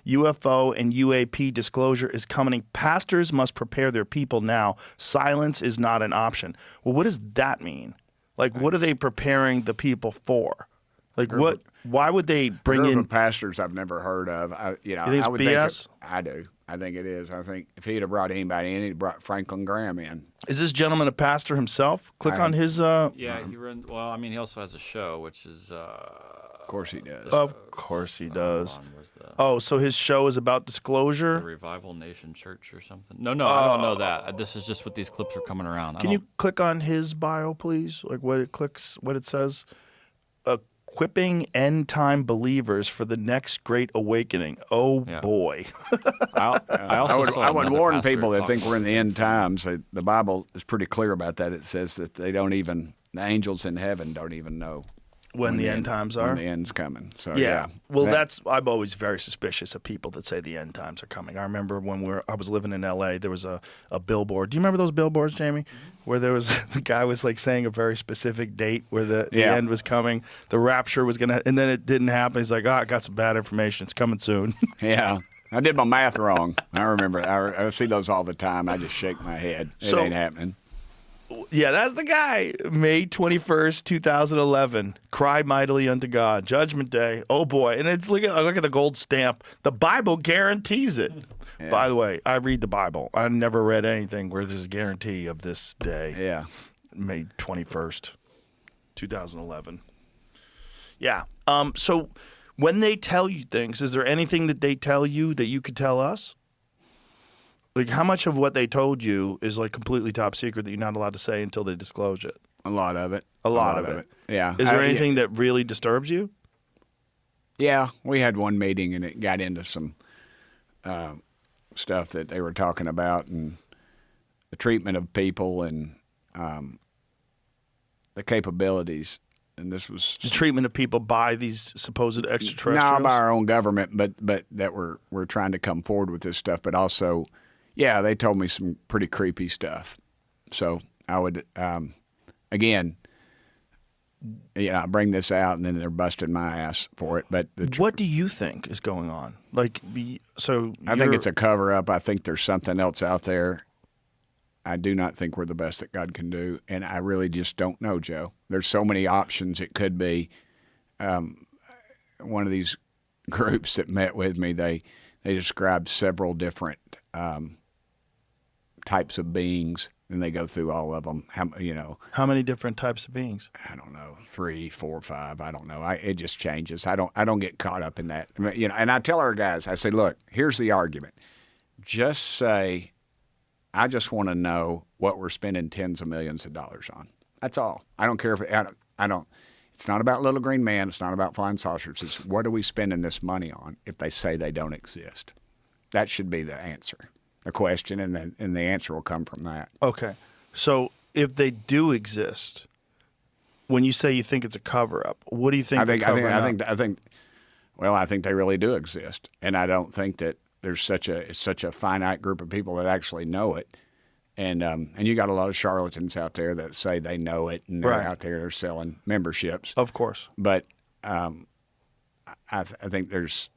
UFO and UAP disclosure is coming. Pastors must prepare their people now. Silence is not an option. Well, what does that mean? Like, what are they preparing the people for? Like, what? Why would they bring in pastors I've never heard of? You think it's BS? I do. I think it is. I think if he'd have brought anybody in, he'd brought Franklin Graham in. Is this gentleman a pastor himself? Click on his. Yeah, he runs. Well, I mean, he also has a show, which is. Of course he does. Of course he does. Oh, so his show is about disclosure? The Revival Nation Church or something. No, I don't know that. This is just what these clips are coming around. Can you click on his bio, please? Like what it says? Equipping end-time believers for the next great awakening. Oh, boy. I would warn people that think we're in the end times. The Bible is pretty clear about that. It says that the angels in heaven don't even know when the end times are. When the end's coming. So yeah. Well, I'm always very suspicious of people that say the end times are coming. I remember when I was living in L.A., there was a billboard. Do you remember those billboards, Jamie? Where there was the guy was like saying a very specific date where the end was coming, the rapture was gonna, and then it didn't happen. He's like, I got some bad information. It's coming soon. Yeah. I did my math wrong. I remember. I see those all the time. I just shake my head. It ain't happening. Yeah, that's the guy. May 21st, 2011. Cry mightily unto God. Judgment Day. Oh, boy. And it's look at the gold stamp. The Bible guarantees it. Yeah. By the way, I read the Bible. I never read anything where there's a guarantee of this day. Yeah. May 21st, 2011. Yeah. So when they tell you things, is there anything that they tell you that you could tell us? Like, how much of what they told you is, like, completely top secret that you're not allowed to say until they disclose it? A lot of it. A lot of it. Yeah. Is there anything that really disturbs you? Yeah. We had one meeting, and it got into some stuff that they were talking about and the treatment of people and the capabilities. And this was the treatment of people by these supposed extraterrestrials? Not by our own government, but that we're trying to come forward with this stuff, but also... Yeah, they told me some pretty creepy stuff. So I would, again, I bring this out and then they're busting my ass for it. But what do you think is going on? I think it's a cover up. I think there's something else out there. I do not think we're the best that God can do, and I really just don't know, Joe. There's so many options it could be. One of these groups that met with me, they described several different types of beings, and they go through all of them. How many different types of beings? I don't know, 3, 4, 5. I don't know. It just changes. I don't get caught up in that. And I tell our guys, I say, look, here's the argument. Just say, I just want to know what we're spending tens of millions of dollars on. That's all. I don't care if I don't. It's not about little green man. It's not about flying saucers. It's what are we spending this money on if they say they don't exist? That should be the answer. A question, and the answer will come from that. Okay. So if they do exist, when you say you think it's a cover-up, what do you think they're covering up? I think they really do exist. And I don't think that there's such a finite group of people that actually know it. And you got a lot of charlatans out there that say they know it, and they're out there they're selling memberships. Of course. But I think there's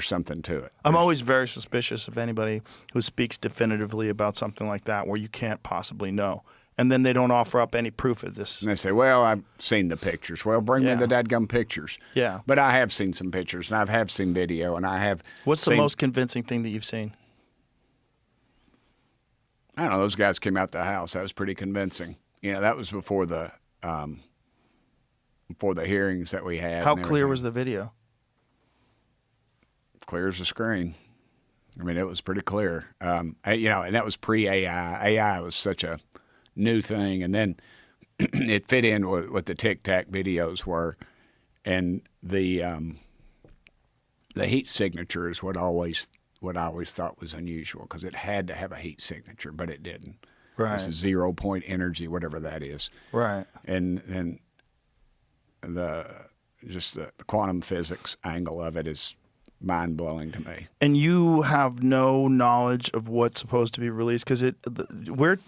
something to it. I'm always very suspicious of anybody who speaks definitively about something like that where you can't possibly know. And then they don't offer up any proof of this. And they say, well, I've seen the pictures. Well, bring me the dadgum pictures. Yeah. But I have seen some pictures, and I have seen video, and I have What's the most convincing thing that you've seen? I don't know. Those guys came out the house. That was pretty convincing. That was before the hearings that we had. How clear was the video? Clear as a screen. I mean, it was pretty clear. And that was pre-AI. AI was such a new thing, and then it fit in with what the Tic Tac videos were, and the heat signature is what I always thought was unusual because it had to have a heat signature, but it didn't. Right. This is 0 point energy, whatever that is. Right. And then the quantum physics angle of it is mind-blowing to me. And you have no knowledge of what's supposed to be released because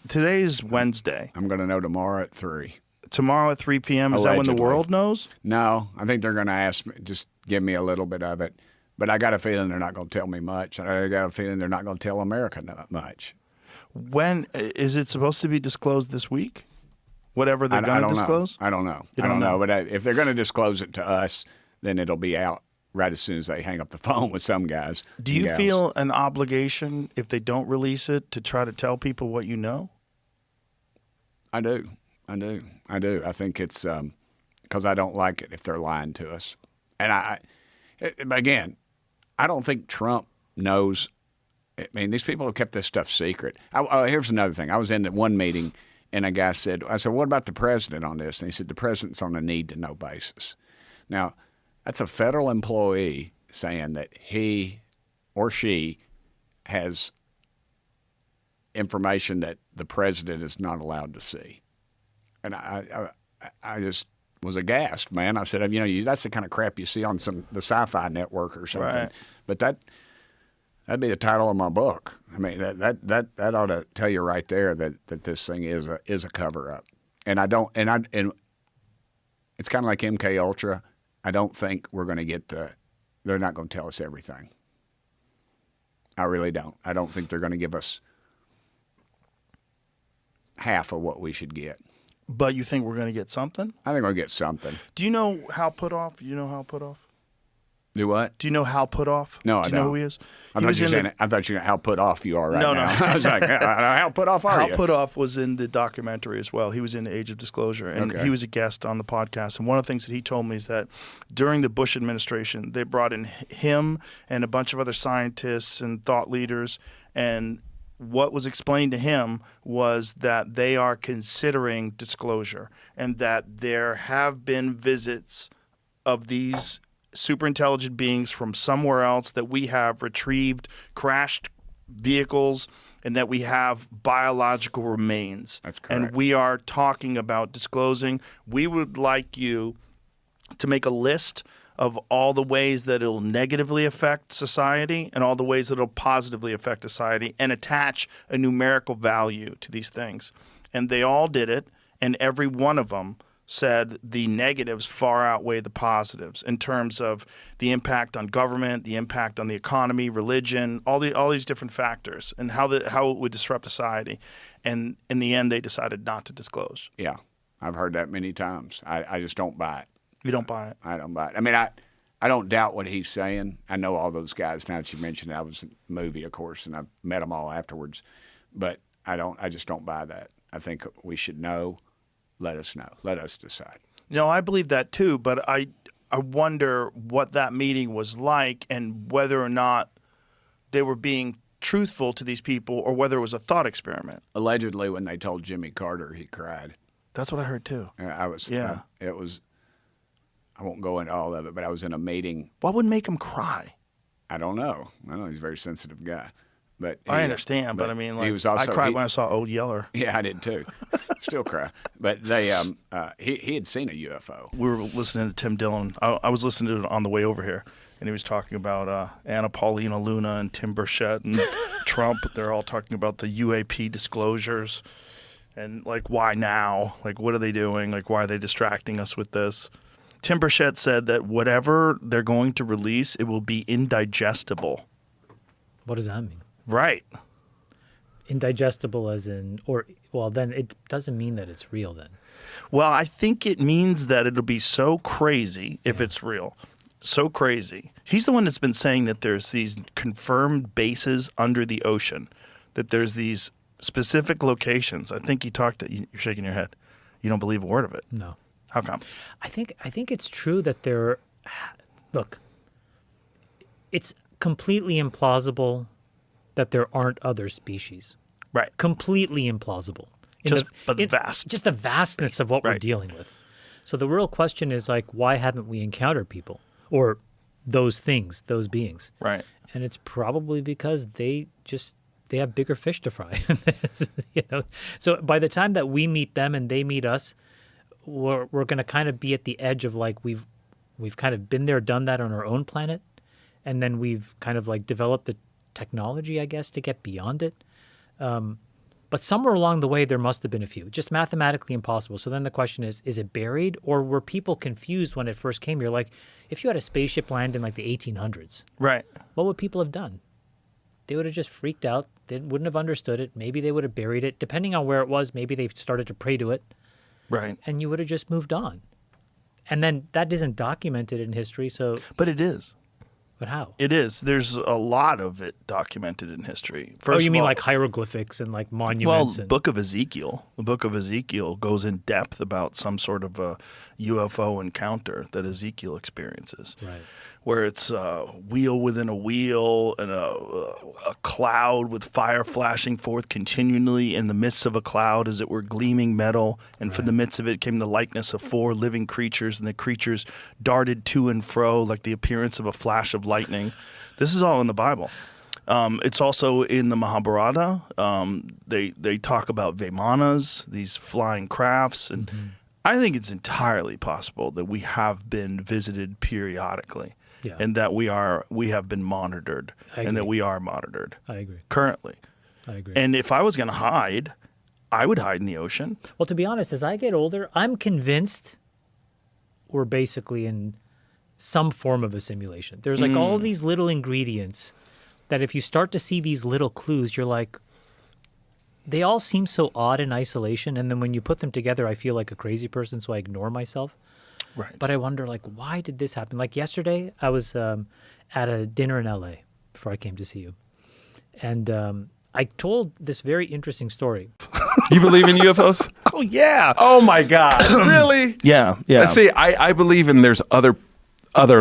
today's Wednesday. I'm going to know tomorrow at 3. Tomorrow at 3 p.m. Is that when the world knows? No, I think they're going to ask me, just give me a little bit of it. But I got a feeling they're not going to tell me much. I got a feeling they're not going to tell America much. When is it supposed to be disclosed this week? Whatever they're going to disclose? I don't know. You I don't don't know. know. But if they're going to disclose it to us, then it'll be out right as soon as they hang up the phone with some guys. Do and you gals. feel an obligation if they don't release it to try to tell people what you know? I do. I think it's because I don't like it if they're lying to us. And again, I don't think Trump knows. I mean, these people have kept this stuff secret. Here's another thing. I was in one meeting, and a guy said, I said, what about the president on this? And he said, the president's on a need-to-know basis. Now, that's a federal employee saying that he or she has information that the president is not allowed to see. And I just was aghast, man. I said, that's the kind of crap you see on the Sci-Fi Network or something. Right. But that'd be the title of my book. I mean, that ought to tell you right there that this thing is a cover up. And it's kind of like MK Ultra. I don't think we're going to get they're not going to tell us everything. I really don't. I don't think they're going to give us half of what we should get. But you think we're going to get something? I think we'll get something. Do you know Hal Puthoff? You know Hal Puthoff? Do what? Do you know Hal Puthoff? No, Do I you know don't. who he is? I thought you were how put off you are right No. now. I was like, how put off are Hal you? Puthoff was in the documentary as well. He was in the Age of Disclosure, and Okay. he was a guest on the podcast. And one of the things that he told me is that during the Bush administration, they brought in him and a bunch of other scientists and thought leaders, and what was explained to him was that they are considering disclosure and that there have been visits of these super intelligent beings from somewhere else, that we have retrieved crashed vehicles, and that we have biological remains. That's correct. And we are talking about disclosing. We would like you to make a list of all the ways that it'll negatively affect society and all the ways that it'll positively affect society, and attach a numerical value to these things. And they all did it, and every one of them said the negatives far outweigh the positives in terms of the impact on government, the impact on the economy, religion, all these different factors, and how it would disrupt society. And in the end, they decided not to disclose. Yeah, I've heard that many times. I just don't buy it. You don't buy it? I don't buy it. I mean, I don't doubt what he's saying. I know all those guys. Now that you mentioned it, I was in the movie, of course, and I've met them all afterwards. But I just don't buy that. I think we should know. Let us know. Let us decide. No, I believe that too, but I wonder what that meeting was like and whether or not they were being truthful to these people or whether it was a thought experiment. Allegedly, when they told Jimmy Carter, he cried. That's what I heard too. Yeah. It was. I won't go into all of it, but I was in a meeting. What would make him cry? I don't know. I know he's a very sensitive guy. But I understand, but I mean, like, he was also, I cried when I saw Old Yeller. Yeah, I did too. Still cry. But they, he had seen a UFO. We were listening to Tim Dillon. I was listening to it on the way over here, and he was talking about Anna Paulina Luna and Tim Burchett and Trump. They're all talking about the UAP disclosures and, like, why now? Like, what are they doing? Like, why are they distracting us with this? Tim Burchett said that whatever they're going to release, it will be indigestible. What does that mean? Right. Indigestible as in, then it doesn't mean that it's real then. Well, I think it means that it'll be so crazy if it's real. So crazy. He's the one that's been saying that there's these confirmed bases under the ocean, that there's these specific locations. I think you're shaking your head. You don't believe a word of it. No. How come? I think it's true that look, it's completely implausible that there aren't other species. Right. Completely implausible. Just the vastness of what we're Right. dealing with. So the real question is, like, why haven't we encountered people or those things, those beings? Right. And it's probably because they have bigger fish to fry. So by the time that we meet them and they meet us, we're going to kind of be at the edge of, like, we've kind of been there, done that on our own planet, and then we've kind of, like, developed the technology, I guess, to get beyond it. But But somewhere along the way, there must have been a few. Just mathematically impossible. So then the question is it buried? Or were people confused when it first came here? Like, if you had a spaceship land in like the 1800s, Right. what would people have done? They would have just freaked out. They wouldn't have understood it. Maybe they would have buried it. Depending on where it was, maybe they started to pray to it. Right. And you would have just moved on. And then that isn't documented in history, so... But it is. But how? It is. There's a lot of it documented in history. First Oh, you of mean all, like hieroglyphics and like well, monuments? the Book of Ezekiel. The Book of Ezekiel goes in depth about some sort of a UFO encounter that Ezekiel experiences. Right. Where it's a wheel within a wheel and a cloud with fire flashing forth continually in the midst of a cloud, as it were gleaming metal. And from the midst of it came the likeness of 4 living creatures, and the creatures darted to and fro like the appearance of a flash of lightning. This is all in the Bible. It's also in the Mahabharata. They talk about Vimanas, these flying crafts, and I think it's entirely possible that we have been visited periodically. Yeah. And that we have been monitored, I and that agree. we are monitored I agree. currently. I agree. And if I was going to hide, I would hide in the ocean. Well, to be honest, as I get older, I'm convinced we're basically in some form of a simulation. There's like all these little ingredients that if you start to see these little clues, you're like, they all seem so odd in isolation. And then when you put them together, I feel like a crazy person, so I ignore myself. Right. But I wonder, like, why did this happen? Like yesterday, I was at a dinner in LA before I came to see you. And I told this very interesting story. You believe in UFOs? Oh yeah. Oh my God! Really? Yeah. Yeah. See, I believe in there's other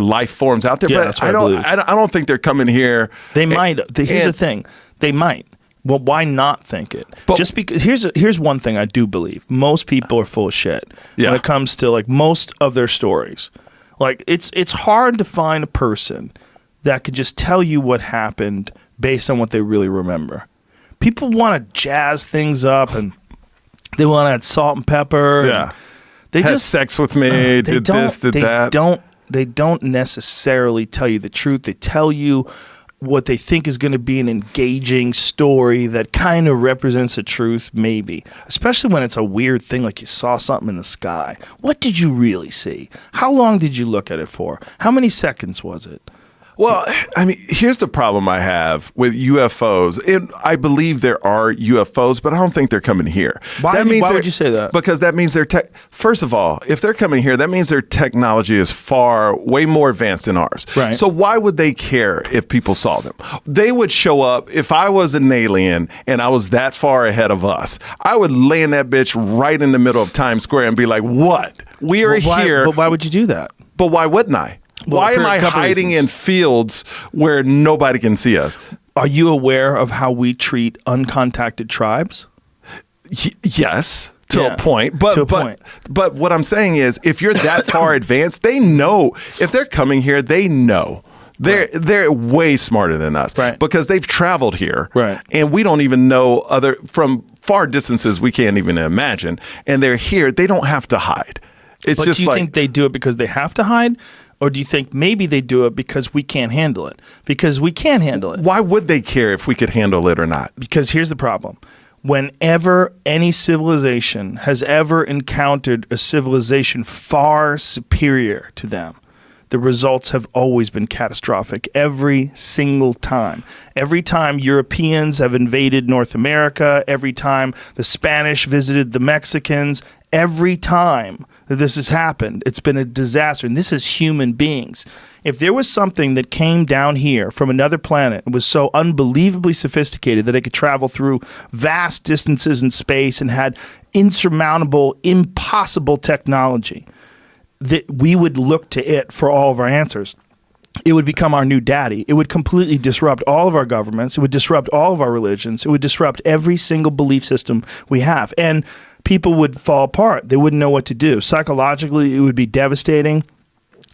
life forms out there, Yeah, but that's what I I believe. don't think they're coming here. They might. Here's the and- thing. They might. Well, why not think it? But- Just because here's one thing I do believe. Most people are full of shit when Yeah. it comes to like most of their stories. Like it's hard to find a person that could just tell you what happened based on what they really remember. People want to jazz things up and they want to add salt and pepper. and Yeah. They Had just sex with me, did this, did that. They don't necessarily tell you the truth. They tell you what they think is going to be an engaging story that kind of represents the truth, maybe. Especially when it's a weird thing like you saw something in the sky. What did you really see? How long did you look at it for? How many seconds was it? Well, I mean, here's the problem I have with UFOs. I believe there are UFOs, but I don't think they're coming here. Why they're- would you say that? Because that means first of all, if they're coming here, that means their technology is way more advanced than ours. Right. So why would they care if people saw them? They would show up if I was an alien and I was that far ahead of us. I would land that bitch right in the middle of Times Square and be like, "What? We are here." But why would you do that? But why wouldn't I? Well, Why for am a I couple hiding reasons. in fields where nobody can see us? Are you aware of how we treat uncontacted tribes? Yes, to Yeah, a point. But to a point. But what I'm saying is, if you're that far advanced, they know. If they're coming here, they know. They're way smarter than us, Right. Because they've traveled here, Right. And we don't even know from far distances we can't even imagine. And they're here. They don't have to hide. It's But just do you like think they do it because they have to hide? Or do you think maybe they do it because we can't handle it? Because we can handle it. why would they care if we could handle it or not? Because here's the problem. Whenever any civilization has ever encountered a civilization far superior to them, the results have always been catastrophic every single time. Every time Europeans have invaded North America, every time the Spanish visited the Mexicans, every time that this has happened, it's been a disaster. And this is human beings. If there was something that came down here from another planet and was so unbelievably sophisticated that it could travel through vast distances in space and had insurmountable, impossible technology, that we would look to it for all of our answers. It would become our new daddy. It would completely disrupt all of our governments. It would disrupt all of our religions. It would disrupt every single belief system we have. And people would fall apart. They wouldn't know what to do. Psychologically, it would be devastating.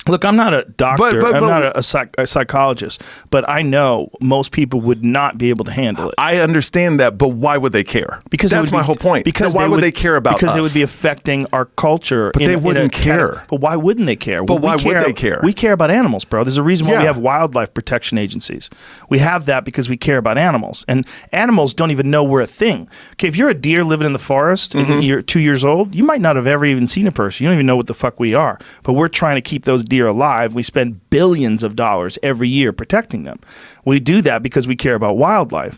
Look, I'm not a doctor. But- I'm not a psychologist, but I know most people would not be able to handle it. I understand that, but why would they care? Because it that's would my be- whole point. Because why would they care about Because us? they would be affecting our culture. But they wouldn't care. But why wouldn't they care? But why would they care? We care about animals, bro. There's a reason why we Yeah. have wildlife protection agencies. We have that because we care about animals, and animals don't even know we're a thing. Okay, if you're a deer living in the forest Mm-hmm. and you're 2 years old, you might not have ever even seen a person. You don't even know what the fuck we are. But we're trying to keep those deer alive. We spend billions of dollars every year protecting them. We do that because we care about wildlife.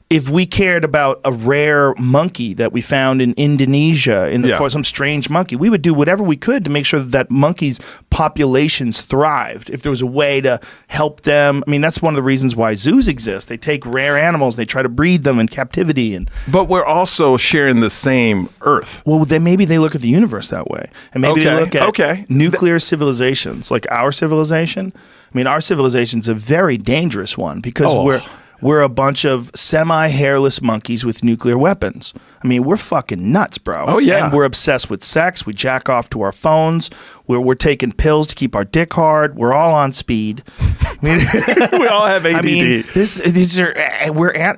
If we cared about a rare monkey that we found in Indonesia in the Yeah. forest, some strange monkey, we would do whatever we could to make sure that monkey's populations thrived. If there was a way to help them, I mean, that's one of the reasons why zoos exist. They take rare animals, they try to breed them in captivity, and But we're also sharing the same Earth. well, maybe they look at the universe that way, and maybe they Okay, look at okay. nuclear civilizations like our civilization. I mean, our civilization's a very dangerous one because Oh. we're a bunch of semi-hairless monkeys with nuclear weapons. I mean, we're fucking nuts, bro. Oh, yeah. And we're obsessed with sex. We jack off to our phones. We're taking pills to keep our dick hard. We're all on speed. I mean, We all have ADD. I mean, these are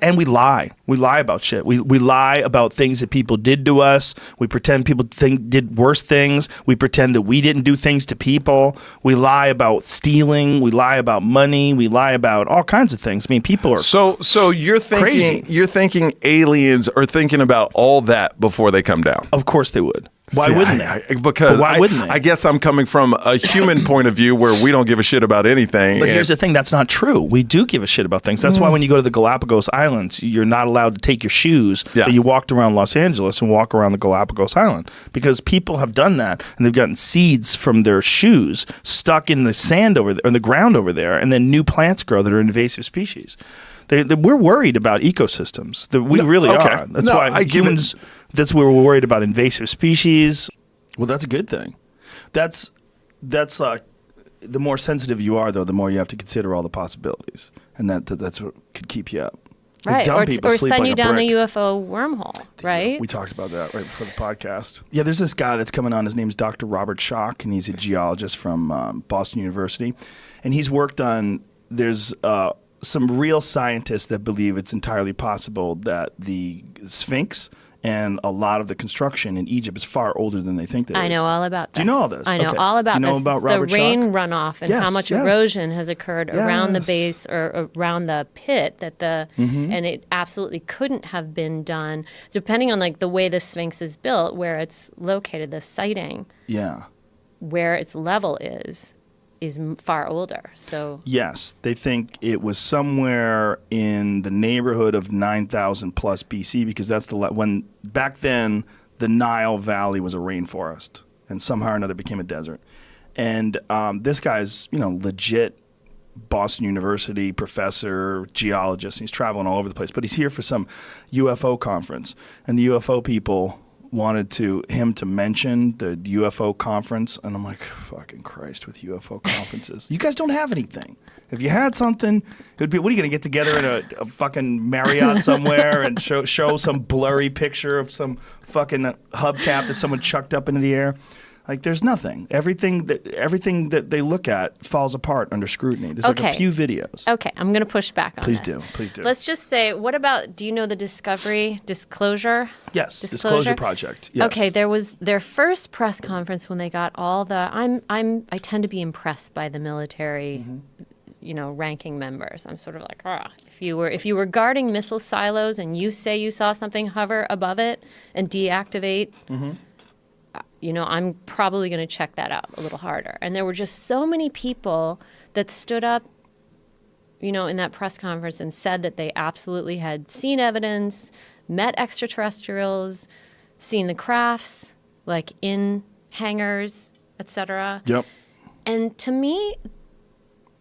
and we lie. We lie about shit. We lie about things that people did to us. We pretend people did worse things. We pretend that we didn't do things to people. We lie about stealing. We lie about money. We lie about all kinds of things. I mean, people are So you're thinking Crazy. aliens are thinking about all that before they come down. Of course they would. Why See, wouldn't they? Because But why wouldn't they? I guess I'm coming from a human point of view where we don't give a shit about anything. But and- here's the thing, that's not true. We do give a shit about things. That's why when you go to the Galapagos Islands, you're not allowed to take your shoes Yeah. that you walked around Los Angeles and walk around the Galapagos Island because people have done that and they've gotten seeds from their shoes stuck in the sand over there, or the ground over there, and then new plants grow that are invasive species. We're worried about ecosystems. We really okay. are. That's No, why I give it- humans. That's where we're worried about invasive species. Well, that's a good thing. That's the more sensitive you are, though, the more you have to consider all the possibilities, and that's what could keep you up. Like, Right, dumb people or sleep send like you a down brick. the UFO wormhole, right? We talked about that right before the podcast. Yeah, there's this guy that's coming on. His name's Dr. Robert Schock, and he's a geologist from Boston University, and he's worked on. There's some real scientists that believe it's entirely possible that the Sphinx and a lot of the construction in Egypt is far older than they think it is. I know all about this. Do you know all this? I know Okay. all about Do you know this. about Robert the rain Schock? runoff and how Yes, much yes. erosion has occurred around the Yes. base or around the pit Mm-hmm. and it absolutely couldn't have been done depending on like the way the Sphinx is built, where it's located, the siting, Yeah. where its level is far older. So Yes, they think it was somewhere in the neighborhood of 9,000 plus BC because that's when back then the Nile Valley was a rainforest and somehow or another became a desert. And this guy's legit Boston University professor, geologist. He's traveling all over the place, but he's here for some UFO conference, and the UFO people wanted him to mention the UFO conference, and I'm like, fucking Christ with UFO conferences. You guys don't have anything. If you had something, it would be, what are you going to get together in a fucking Marriott somewhere and show some blurry picture of some fucking hubcap that someone chucked up into the air? Like, there's nothing. Everything that they look at falls apart under scrutiny. There's like a Okay. few videos. okay, I'm going to push back on Please this. do. Please do. Let's just say, what about, do you know the Disclosure? Yes, Disclosure Project. Yes. Okay, there was their first press conference when they got all the. I tend to be impressed by the military, ranking members. I'm sort of like, if you were guarding missile silos and you say you saw something hover above it and deactivate. I'm probably going to check that out a little harder. And there were just so many people that stood up, in that press conference and said that they absolutely had seen evidence, met extraterrestrials, seen the crafts, like in hangars, etc. Yep. And to me,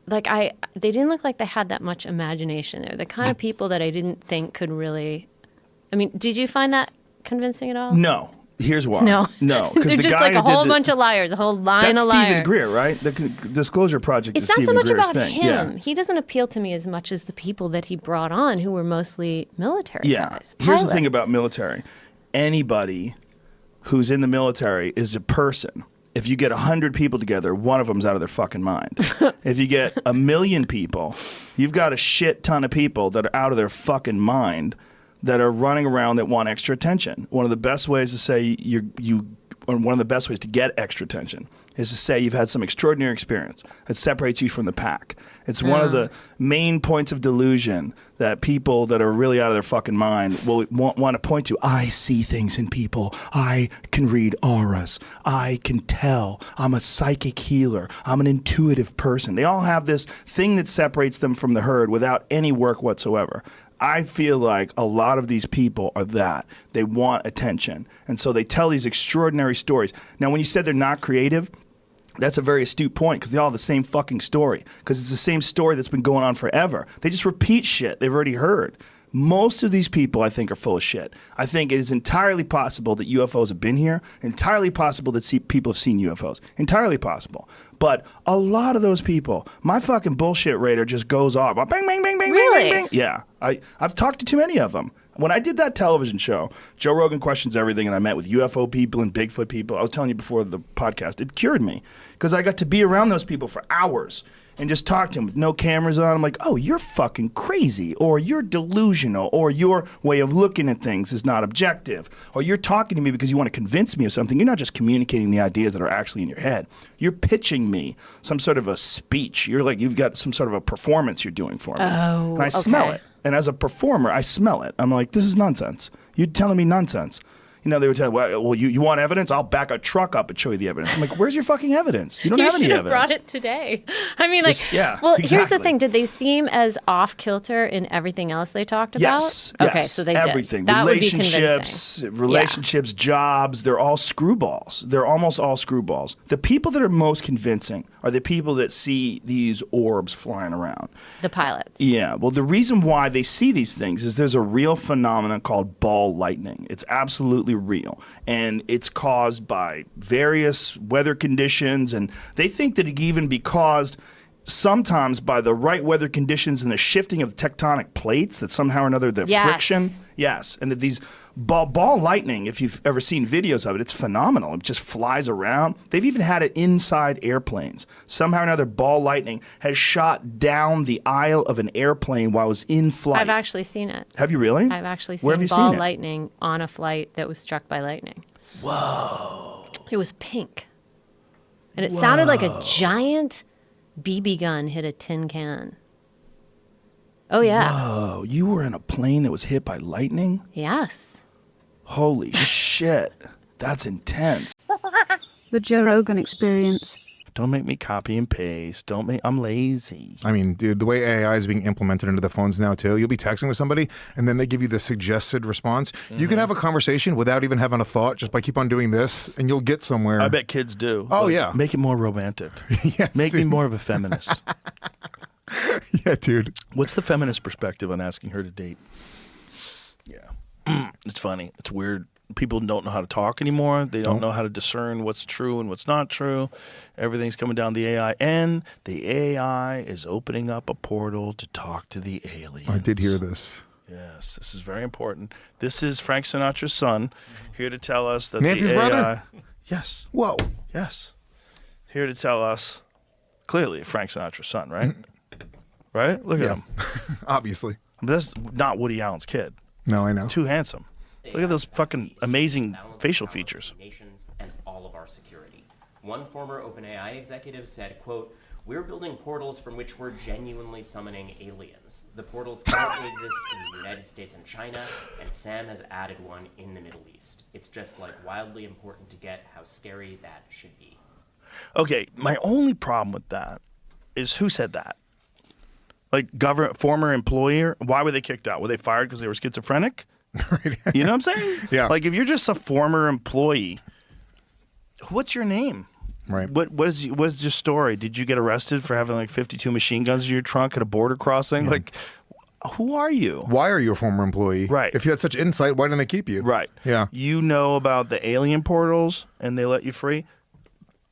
they didn't look like they had that much imagination. They're the kind of people that I didn't think could really. I mean, did you find that convincing at all? No. Here's why. No. No. They're the just guy like a who did whole the- bunch of liars, a whole line That's of Stephen liars. Greer, right? The Disclosure Project It's is not Stephen so much Greer's about thing. him. Yeah. He doesn't appeal to me as much as the people that he brought on, who were mostly military Yeah. guys. Here's the thing pilots. about military. Anybody who's in the military is a person. if you get 100 people together, one of them's out of their fucking mind. If you get 1 million people, you've got a shit ton of people that are out of their fucking mind that are running around that want extra attention. One of the best ways to say one of the best ways to get extra attention is to say you've had some extraordinary experience that separates you from the pack. It's one of the main points of delusion that people that are really out of their fucking mind will want to point to. I see things in people. I can read auras. I can tell. I'm a psychic healer. I'm an intuitive person. They all have this thing that separates them from the herd without any work whatsoever. I feel like a lot of these people are that. They want attention. And so they tell these extraordinary stories. Now, when you said they're not creative, that's a very astute point because they all have the same fucking story because it's the same story that's been going on forever. They just repeat shit they've already heard. Most of these people, I think, are full of shit. I think it is entirely possible that UFOs have been here, entirely possible that people have seen UFOs, entirely possible. But a lot of those people, my fucking bullshit radar just goes off. Bang, bang, bang, bang, Really? bang, bang, bang. Yeah, I've talked to too many of them. When I did that television show, Joe Rogan Questions Everything, and I met with UFO people and Bigfoot people, I was telling you before the podcast, it cured me because I got to be around those people for hours and just talk to them with no cameras on. I'm like, oh, you're fucking crazy, or you're delusional, or your way of looking at things is not objective, or you're talking to me because you want to convince me of something. You're not just communicating the ideas that are actually in your head. You're pitching me some sort of a speech. You're like, you've got some sort of a performance you're doing for me. Oh, and I smell okay. it. And as a performer, I smell it. I'm like, this is nonsense. You're telling me nonsense. You know, they would tell, well, you want evidence? I'll back a truck up and show you the evidence. I'm like, where's your fucking evidence? You don't have any should have evidence. brought it today. I mean, like, Yeah, well, here's the exactly. thing. Did they seem as off kilter in everything else they talked about? Yes. Okay, yes, so they everything. did. That Relationships, jobs, they're all screwballs. They're almost all screwballs. The people that are most convincing are the people that see these orbs flying around. The pilots. Yeah, well, the reason why they see these things is there's a real phenomenon called ball lightning. It's absolutely real, and it's caused by various weather conditions, and they think that it can even be caused sometimes by the right weather conditions and the shifting of tectonic plates, that somehow or another the Yes. friction. Yes, and that these ball lightning, if you've ever seen videos of it, it's phenomenal. It just flies around. They've even had it inside airplanes. Somehow or another, ball lightning has shot down the aisle of an airplane while it was in flight. I've actually seen it. Have you really? I've actually Where seen have you ball seen it? lightning on a flight that was struck by lightning. Whoa. It was pink. And it sounded like a giant BB gun hit a tin can. Oh, yeah. Oh, you were in a plane that was hit by lightning? Yes. Holy shit. That's intense. The Joe Rogan Experience. Don't make me copy and paste. I'm lazy. I mean, dude, the way AI is being implemented into the phones now, too, you'll be texting with somebody, and then they give you the suggested response. You can have a conversation without even having a thought, just by keep on doing this, and you'll get somewhere. I bet kids do. Oh, Like, yeah. Make it more romantic. Yes, Make me dude. more of a feminist. Yeah, dude. What's the feminist perspective on asking her to date? Yeah. It's funny. It's weird. People don't know how to talk anymore. They don't know how to discern what's true and what's not true. Everything's coming down the AI. And the AI is opening up a portal to talk to the aliens. I did hear this. Yes, this is very important. This is Frank Sinatra's son, here to tell us that Nancy's the AI... brother? Yes. Whoa. Yes. Here to tell us, clearly Frank Sinatra's son, right? Right? Look at him. Obviously. That's not Woody Allen's kid. No, I know. Too handsome. Look at those fucking amazing facial features. Nations and all of our security. One former OpenAI executive said, quote, "We're building portals from which we're genuinely summoning aliens. The portals currently exist in the United States and China, and Sam has added one in the Middle East. It's just like wildly important to get how scary that should be." Okay, my only problem with that is who said that? Like former employer? Why were they kicked out? Were they fired because they were schizophrenic? Right. You know what I'm saying? Yeah. Like if you're just a former employee, what's your name? Right. What is your story? Did you get arrested for having like 52 machine guns in your trunk at a border crossing? Like, who are you? Why are you a former employee? Right. If you had such insight, why didn't they keep you? Right. Yeah. You know about the alien portals and they let you free.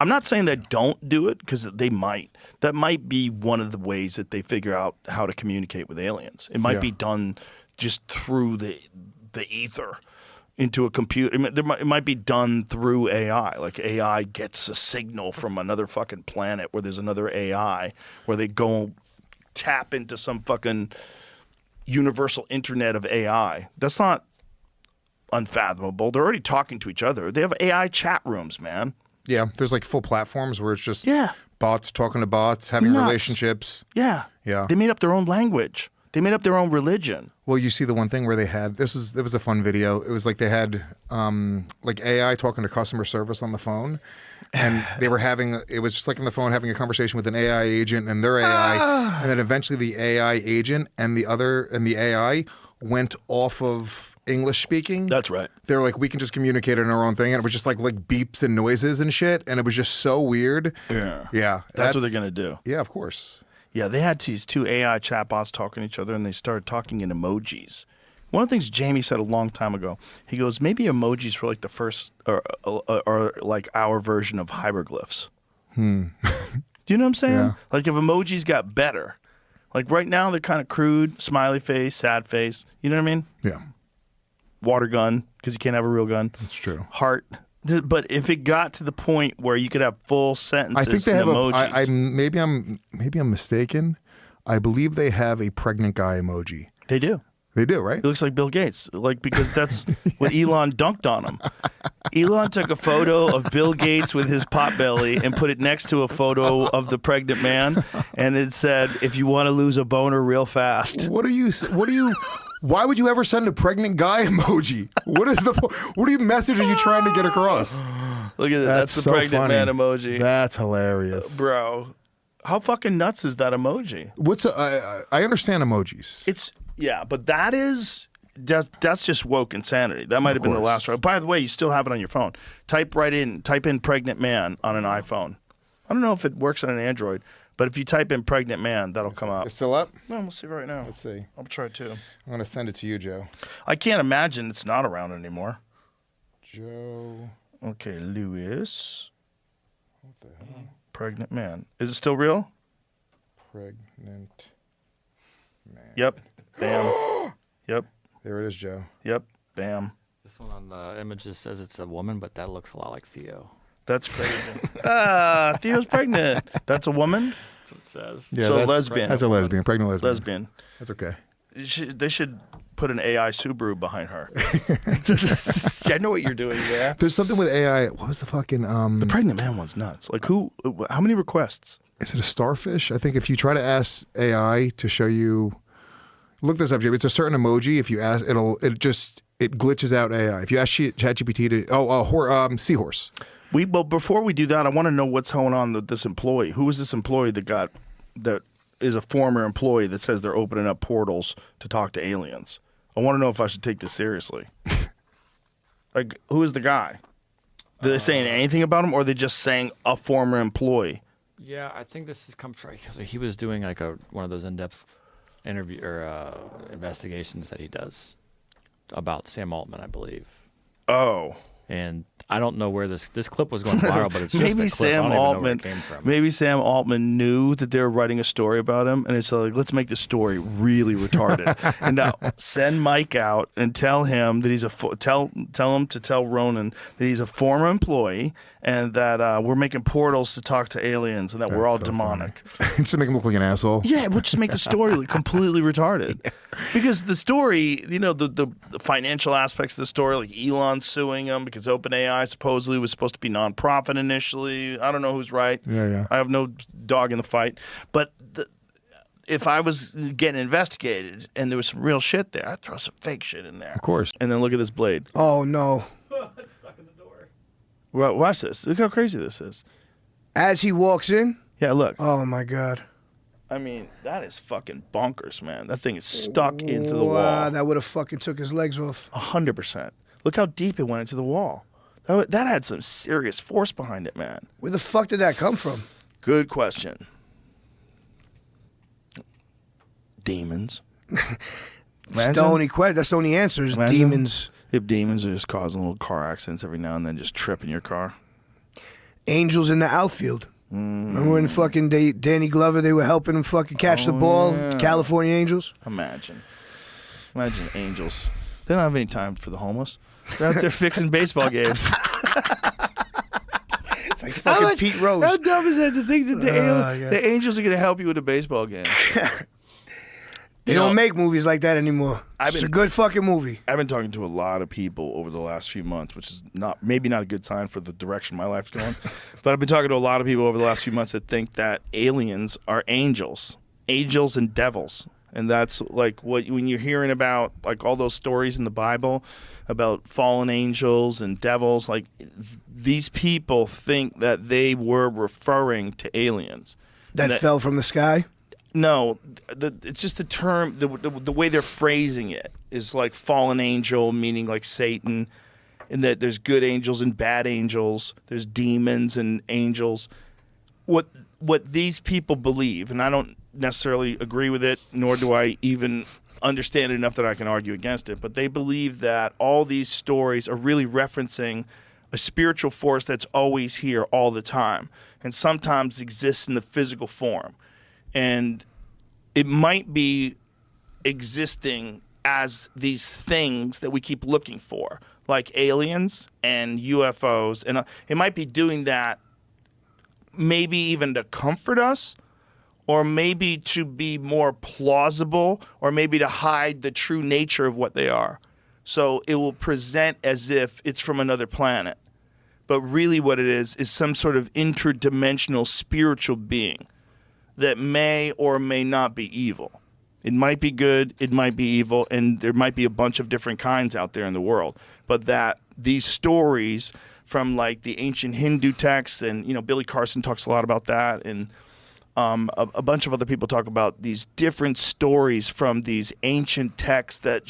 I'm not saying they don't do it because they might. That might be one of the ways that they figure out how to communicate with aliens. It might Yeah. be done just through the ether. into a computer. It might be done through AI. Like AI gets a signal from another fucking planet where there's another AI, where they go tap into some fucking universal internet of AI. That's not unfathomable. They're already talking to each other. They have AI chat rooms, man. Yeah, there's like full platforms where it's just Yeah. bots talking to bots, having Nuts. relationships. Yeah. Yeah. They made up their own language. They made up their own religion. Well, you see the one thing where they had it was a fun video. It was like they had like AI talking to customer service on the phone, and they were having it was just like on the phone having a conversation with an AI agent and their AI, and then eventually the AI agent and the AI went off of English speaking. That's right. They were like, we can just communicate in our own thing, and it was just like beeps and noises and shit, and it was just so weird. Yeah. That's what they're gonna do. Yeah, of course. Yeah, they had these two AI chatbots talking to each other, and they started talking in emojis. One of the things Jamie said a long time ago, he goes, maybe emojis were like the first, or like our version of hieroglyphs. Do you know what I'm saying? Yeah. Like if emojis got better, like right now they're kind of crude, smiley face, sad face. You know what I mean? Yeah, Water gun, because you can't have a real gun. that's true. Heart. But if it got to the point where you could have full sentences I think they in have emojis. maybe I'm mistaken. I believe they have a pregnant guy emoji. They do. They do, right? It looks like Bill Gates, like because that's what Elon dunked on him. Elon took a photo of Bill Gates with his pot belly and put it next to a photo of the pregnant man, and it said, "If you want to lose a boner real fast." What are you? Why would you ever send a pregnant guy emoji? What message are you trying to get across? Look at that. That's the so pregnant funny. man emoji, That's hilarious, bro. How fucking nuts is that emoji? I understand emojis. But that's just woke insanity. That might have been the last one. By the way, you still have it on your phone. Type in pregnant man on an iPhone. I don't know if it works on an Android, but if you type in pregnant man, that'll come up. It's still up? No, we'll see right now. Let's see. I'll try too. I'm gonna send it to you, Joe. I can't imagine it's not around anymore. Joe. Okay, Lewis. What the hell? Pregnant man. Is it still real? Pregnant man. Yep. Bam. Yep. There it is, Joe. Yep. Bam. This one on the images says it's a woman, but that looks a lot like Theo. That's crazy. Theo's pregnant. That's a woman? That's what it says. Yeah, So that's, lesbian. That's a lesbian. Pregnant lesbian. Lesbian. That's okay. They should put an AI Subaru behind her. I know what you're doing there. There's something with AI. What was the fucking The pregnant man one's nuts. Like how many requests? Is it a starfish? I think if you try to ask AI to show you, look this up, Jim. It's a certain emoji. If you ask, it glitches out AI. If you ask ChatGPT to, seahorse. But before we do that, I want to know what's going on with this employee. Who is this employee that is a former employee that says they're opening up portals to talk to aliens? I want to know if I should take this seriously. Like, who is the guy? Are they saying anything about him, or are they just saying a former employee? Yeah, I think this comes from because he was doing like one of those in-depth interview or investigations that he does about Sam Altman, I believe. Oh. And I don't know where this clip was going viral, but it's just maybe a clip. I don't even know where it came from. Maybe Sam Altman knew that they were writing a story about him, and it's like, let's make the story really retarded. And now send Mike out and tell him that he's tell him to tell Ronan that he's a former employee and that we're making portals to talk to aliens and that we're all so demonic. Just to make him look like an asshole. Yeah, we'll just make the story completely retarded. Because the story, the financial aspects of the story, like Elon suing him because OpenAI supposedly was supposed to be nonprofit initially. I don't know who's right. Yeah. I have no dog in the fight. But if I was getting investigated and there was some real shit there, I'd throw some fake shit in there. Of course. And then look at this blade. Oh, no. It's stuck in the door. Well, watch this. Look how crazy this is. As he walks in? Yeah, look. Oh, my God. I mean, that is fucking bonkers, man. That thing is stuck into the Wow, wall. that would have fucking took his legs off. 100%. Look how deep it went into the wall. That had some serious force behind it, man. Where the fuck did that come from? Good question. Demons. That's the only answer is Imagine demons. If demons are just causing little car accidents every now and then, just tripping your car. Angels in the outfield. Remember when fucking Danny Glover, they were helping him fucking catch the ball? Yeah. California Angels? Imagine angels They don't have any time for the homeless. They're out there fixing baseball games. It's like fucking Pete Rose. How dumb is that to think that the angels are going to help you with a baseball game? They don't make movies like that anymore. It's a good fucking movie. I've been talking to a lot of people over the last few months, which is maybe not a good sign for the direction my life's going. But I've been talking to a lot of people over the last few months that think that aliens are angels and devils. And that's like when you're hearing about like all those stories in the Bible about fallen angels and devils, like these people think that they were referring to aliens. That fell from the sky? No, it's just the term, the way they're phrasing it is like fallen angel, meaning like Satan, and that there's good angels and bad angels, there's demons and angels. What these people believe, and I don't necessarily agree with it, nor do I even understand it enough that I can argue against it, but they believe that all these stories are really referencing a spiritual force that's always here all the time and sometimes exists in the physical form. And it might be existing as these things that we keep looking for, like aliens and UFOs. And it might be doing that maybe even to comfort us, or maybe to be more plausible, or maybe to hide the true nature of what they are. So it will present as if it's from another planet. But really what it is some sort of interdimensional spiritual being that may or may not be evil. It might be good, it might be evil, and there might be a bunch of different kinds out there in the world. But that these stories from like the ancient Hindu texts, and Billy Carson talks a lot about that, and a bunch of other people talk about these different stories from these ancient texts that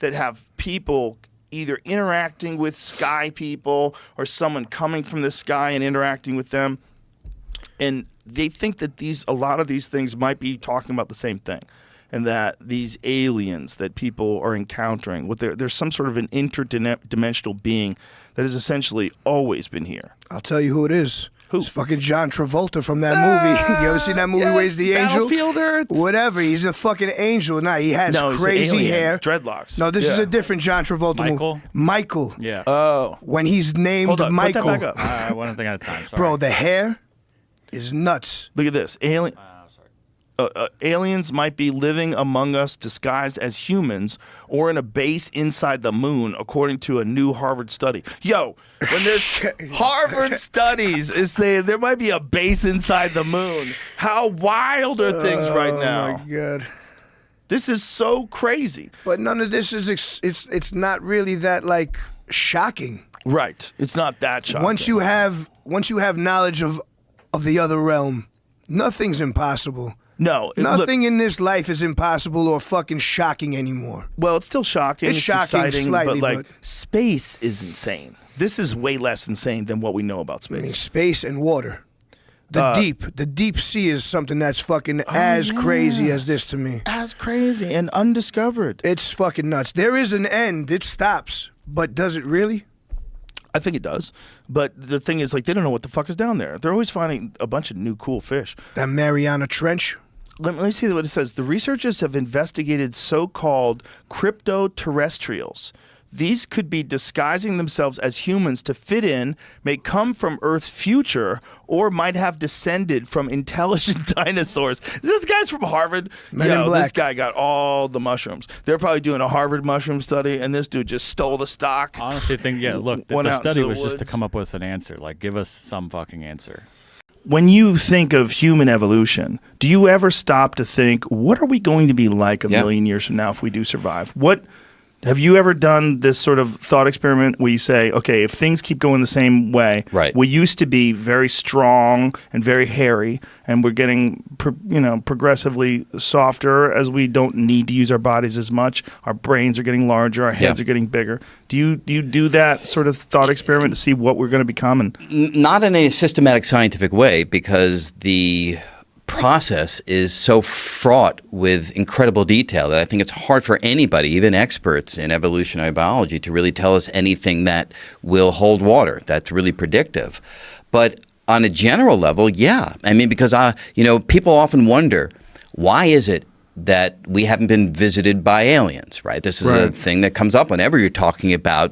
have people either interacting with sky people or someone coming from the sky and interacting with them. And they think that a lot of these things might be talking about the same thing, and that these aliens that people are encountering, there's some sort of an interdimensional being that has essentially always been here. I'll tell you who it is. Who? It's fucking John Travolta from that movie. You ever seen that movie where he's the angel? Battlefield Earth? Whatever. He's a fucking angel. Nah, he has crazy hair. Dreadlocks. No, this is a different John Travolta movie. Michael. Yeah. Oh. When he's named Hold on, Michael. put that back up. One thing at a time. Sorry. Bro, the hair is nuts. Look at this. Aliens might be living among us disguised as humans or in a base inside the moon, according to a new Harvard study. Yo, when there's Harvard studies is saying there might be a base inside the moon. How wild are things right now? Oh, my God. This is so crazy. But none of this is, it's not really that, like, shocking. Right. It's not that shocking. Once you have knowledge of the other realm, nothing's impossible. No. Nothing in this life is impossible or fucking shocking anymore. Well, it's still shocking. It's shocking exciting, slightly, but space is insane. This is way less insane than what we know about space. I mean, space and water. The deep sea is something that's fucking as crazy as this to me. As crazy and undiscovered. It's fucking nuts. There is an end. It stops. But does it really? I think it does. But the thing is, like, they don't know what the fuck is down there. They're always finding a bunch of new cool fish. That Mariana Trench? Let me see what it says. The researchers have investigated so-called cryptoterrestrials. These could be disguising themselves as humans to fit in, may come from Earth's future, or might have descended from intelligent dinosaurs. This guy's from Harvard. Men in Black. This guy got all the mushrooms. They're probably doing a Harvard mushroom study, and this dude just stole the stock. I honestly think, look, Went the out study into was the just to woods. come up with an answer. Like, give us some fucking answer. When you think of human evolution, do you ever stop to think, what are we going to be like a million years from now if we do survive? Have you ever done this sort of thought experiment where you say, okay, if things keep going the same way, we used to be very strong and very hairy, and we're getting progressively softer as we don't need to use our bodies as much. Our brains are getting larger, our heads are getting bigger. Do you do that sort of thought experiment to see what we're going to become? And not in a systematic scientific way, because the process is so fraught with incredible detail that I think it's hard for anybody, even experts in evolutionary biology, to really tell us anything that will hold water, that's really predictive. But on a general level, yeah. I mean, because people often wonder, why is it that we haven't been visited by aliens, right? This is a thing that comes up whenever you're talking about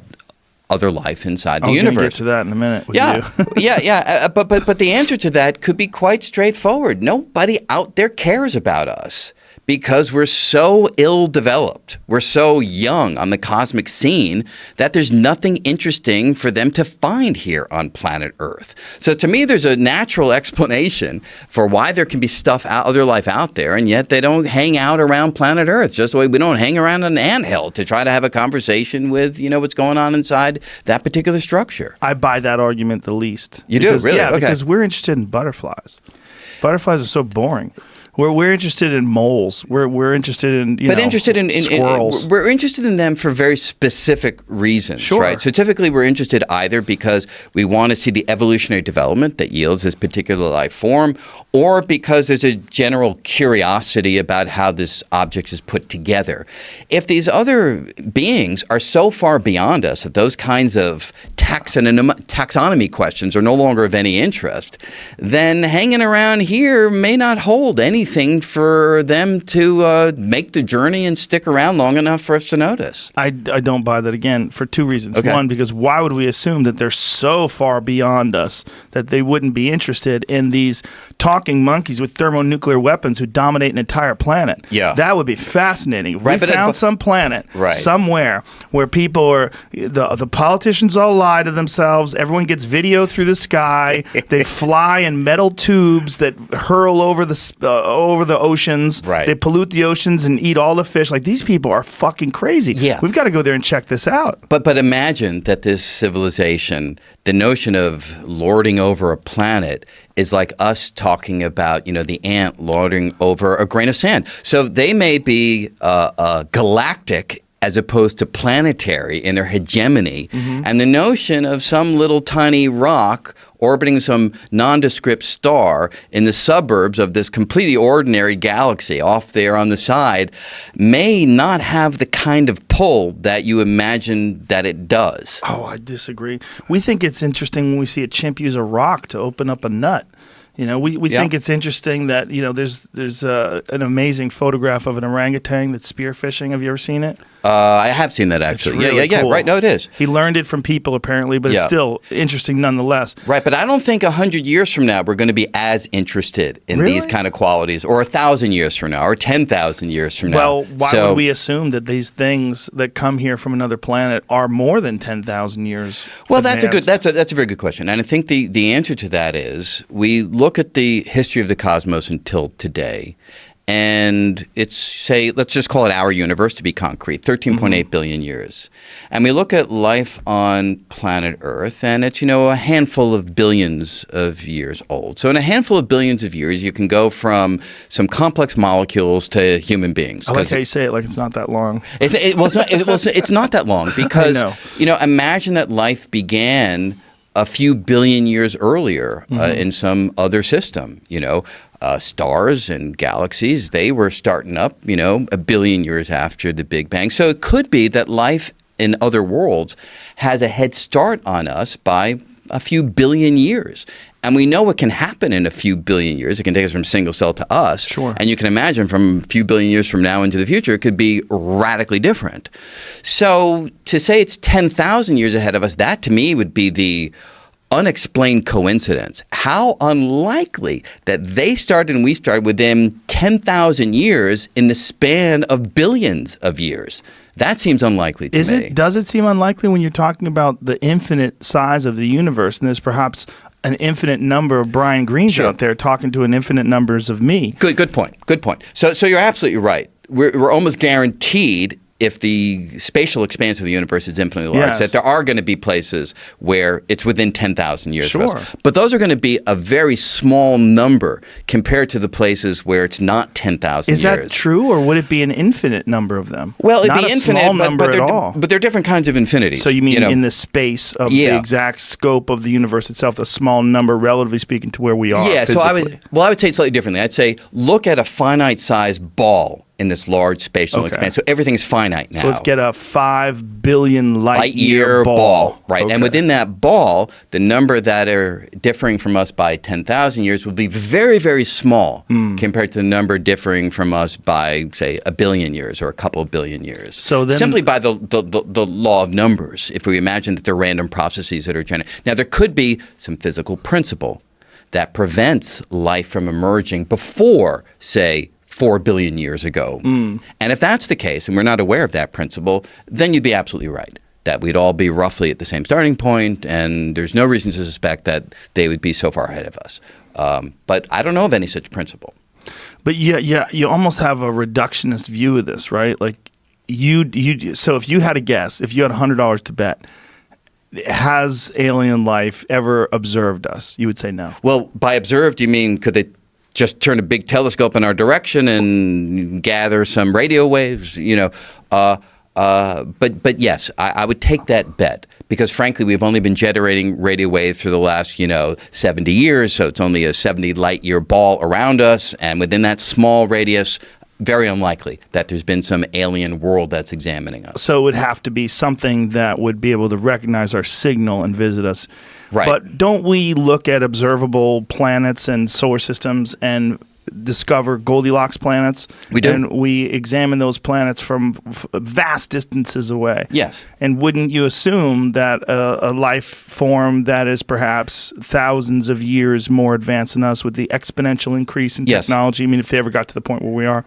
other life inside the I was universe. gonna get to that in a minute with Yeah, you. but the answer to that could be quite straightforward. Nobody out there cares about us because we're so ill-developed. We're so young on the cosmic scene that there's nothing interesting for them to find here on planet Earth. So to me, there's a natural explanation for why there can be other life out there, and yet they don't hang out around planet Earth, just the way we don't hang around an anthill to try to have a conversation with, what's going on inside that particular structure. I buy that argument the least. You do? Really? Yeah, Okay. because we're interested in butterflies. Butterflies are so boring. We're interested in moles. We're interested in interested in squirrels. we're interested in them for very specific reasons, Sure. right? So typically we're interested either because we want to see the evolutionary development that yields this particular life form, or because there's a general curiosity about how this object is put together. If these other beings are so far beyond us that those kinds of taxonomy questions are no longer of any interest, then hanging around here may not hold anything for them to make the journey and stick around long enough for us to notice. I don't buy that, again, for two reasons. Okay. One, because why would we assume that they're so far beyond us that they wouldn't be interested in these talking monkeys with thermonuclear weapons who dominate an entire planet? Yeah. That would be fascinating. If Right, we but found some planet Right. somewhere where people are, the politicians all lie to themselves, everyone gets video through the sky, they fly in metal tubes that hurl over the oceans. Right. They pollute the oceans and eat all the fish. Like, these people are fucking crazy. Yeah. We've got to go there and check this out. But imagine that this civilization, the notion of lording over a planet is like us talking about, the ant lording over a grain of sand. So they may be galactic as opposed to planetary in their hegemony. And the notion of some little tiny rock orbiting some nondescript star in the suburbs of this completely ordinary galaxy off there on the side may not have the kind of pull that you imagine that it does. Oh, I disagree. We think it's interesting when we see a chimp use a rock to open up a nut. We think it's interesting that, there's an amazing photograph of an orangutan that's spearfishing. Have you ever seen it? I have seen that actually. It's really yeah. cool. Right. No, it is. He learned it from people apparently, but it's Yeah. still interesting nonetheless. Right, but I don't think 100 years from now we're going to be as interested in Really? these kind of qualities, or 1,000 years from now, or 10,000 years from now. Well, why So- would we assume that these things that come here from another planet are more than 10,000 years? Well, advanced? that's a very good question, and I think the answer to that is we look at the history of the cosmos until today, and let's just call it our universe to be concrete, 13.8 billion years, and we look at life on planet Earth, and it's a handful of billions of years old. So in a handful of billions of years, you can go from some complex molecules to human beings. I like how you say it like it's not that long. It's not that long because know. Imagine that life began a few billion years earlier in some other system. Stars and galaxies, they were starting up, a billion years after the Big Bang. So it could be that life in other worlds has a head start on us by a few billion years. And we know what can happen in a few billion years. It can take us from single cell to us. Sure. And you can imagine from a few billion years from now into the future, it could be radically different. So to say it's 10,000 years ahead of us, that to me would be the unexplained coincidence. How unlikely that they started and we started within 10,000 years in the span of billions of years. That seems unlikely to me. Does it seem unlikely when you're talking about the infinite size of the universe, and there's perhaps an infinite number of Brian Greens Sure. out there talking to an infinite numbers of me? Good point. So you're absolutely right. We're almost guaranteed, if the spatial expanse of the universe is infinitely large, Yes. that there are going to be places where it's within 10,000 years of Sure. us. But those are going to be a very small number compared to the places where it's not 10,000 years. Is that true, or would it be an infinite number of them? Well, it'd Not be a infinite, small but number at they're, all. but they're different kinds of infinities. So you mean in the space of the exact scope of the universe itself, a small number, relatively speaking, to where we are Yeah, physically? I would say it slightly differently. I'd say look at a finite-sized ball in this large spatial Okay. expanse. So everything's finite now. So let's get a 5 billion light year ball. Right. Okay. And within that ball, the number that are differing from us by 10,000 years will be very, very small compared to the number differing from us by, say, 1 billion years or a couple of billion years. So then, simply by the law of numbers, if we imagine that they're random processes that are generated. Now, there could be some physical principle that prevents life from emerging before, say, 4 billion years ago. And if that's the case, and we're not aware of that principle, then you'd be absolutely right, that we'd all be roughly at the same starting point, and there's no reason to suspect that they would be so far ahead of us. But I don't know of any such principle. but yeah, you almost have a reductionist view of this, right? Like so if you had a guess, if you had $100 to bet, has alien life ever observed us? You would say no. Well, by observed, you mean could they just turn a big telescope in our direction and gather some radio waves? But yes, I would take that bet because, frankly, we've only been generating radio waves for the last 70 years, so it's only a 70 light year ball around us, and within that small radius, very unlikely that there's been some alien world that's examining us. So it would have to be something that would be able to recognize our signal and visit us. Right. But don't we look at observable planets and solar systems and discover Goldilocks planets? We do. And we examine those planets from vast distances away. Yes. And wouldn't you assume that a life form that is perhaps thousands of years more advanced than us with the exponential increase in Yes. technology, I mean, if they ever got to the point where we are,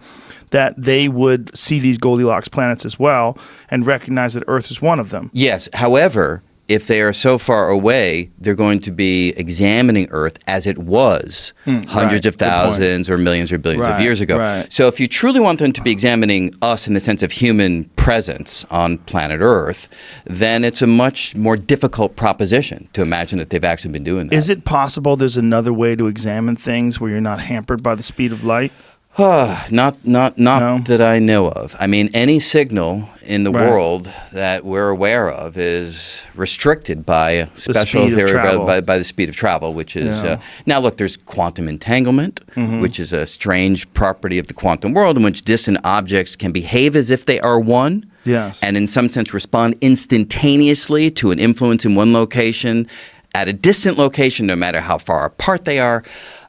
that they would see these Goldilocks planets as well and recognize that Earth is one of them? Yes. However, if they are so far away, they're going to be examining Earth as it was hundreds right. of Good thousands or millions or billions of Right, years ago. right. So if you truly want them to be examining us in the sense of human presence on planet Earth, then it's a much more difficult proposition to imagine that they've actually been doing that. Is it possible there's another way to examine things where you're not hampered by the speed of light? Not that I know of. I mean, any signal in the Right. world that we're aware of is restricted by a special speed of theory travel. by the speed of travel, which is Yeah. now look. There's quantum entanglement, which is a strange property of the quantum world, in which distant objects can behave as if they are one. Yes. And in some sense respond instantaneously to an influence in one location at a distant location, no matter how far apart they are.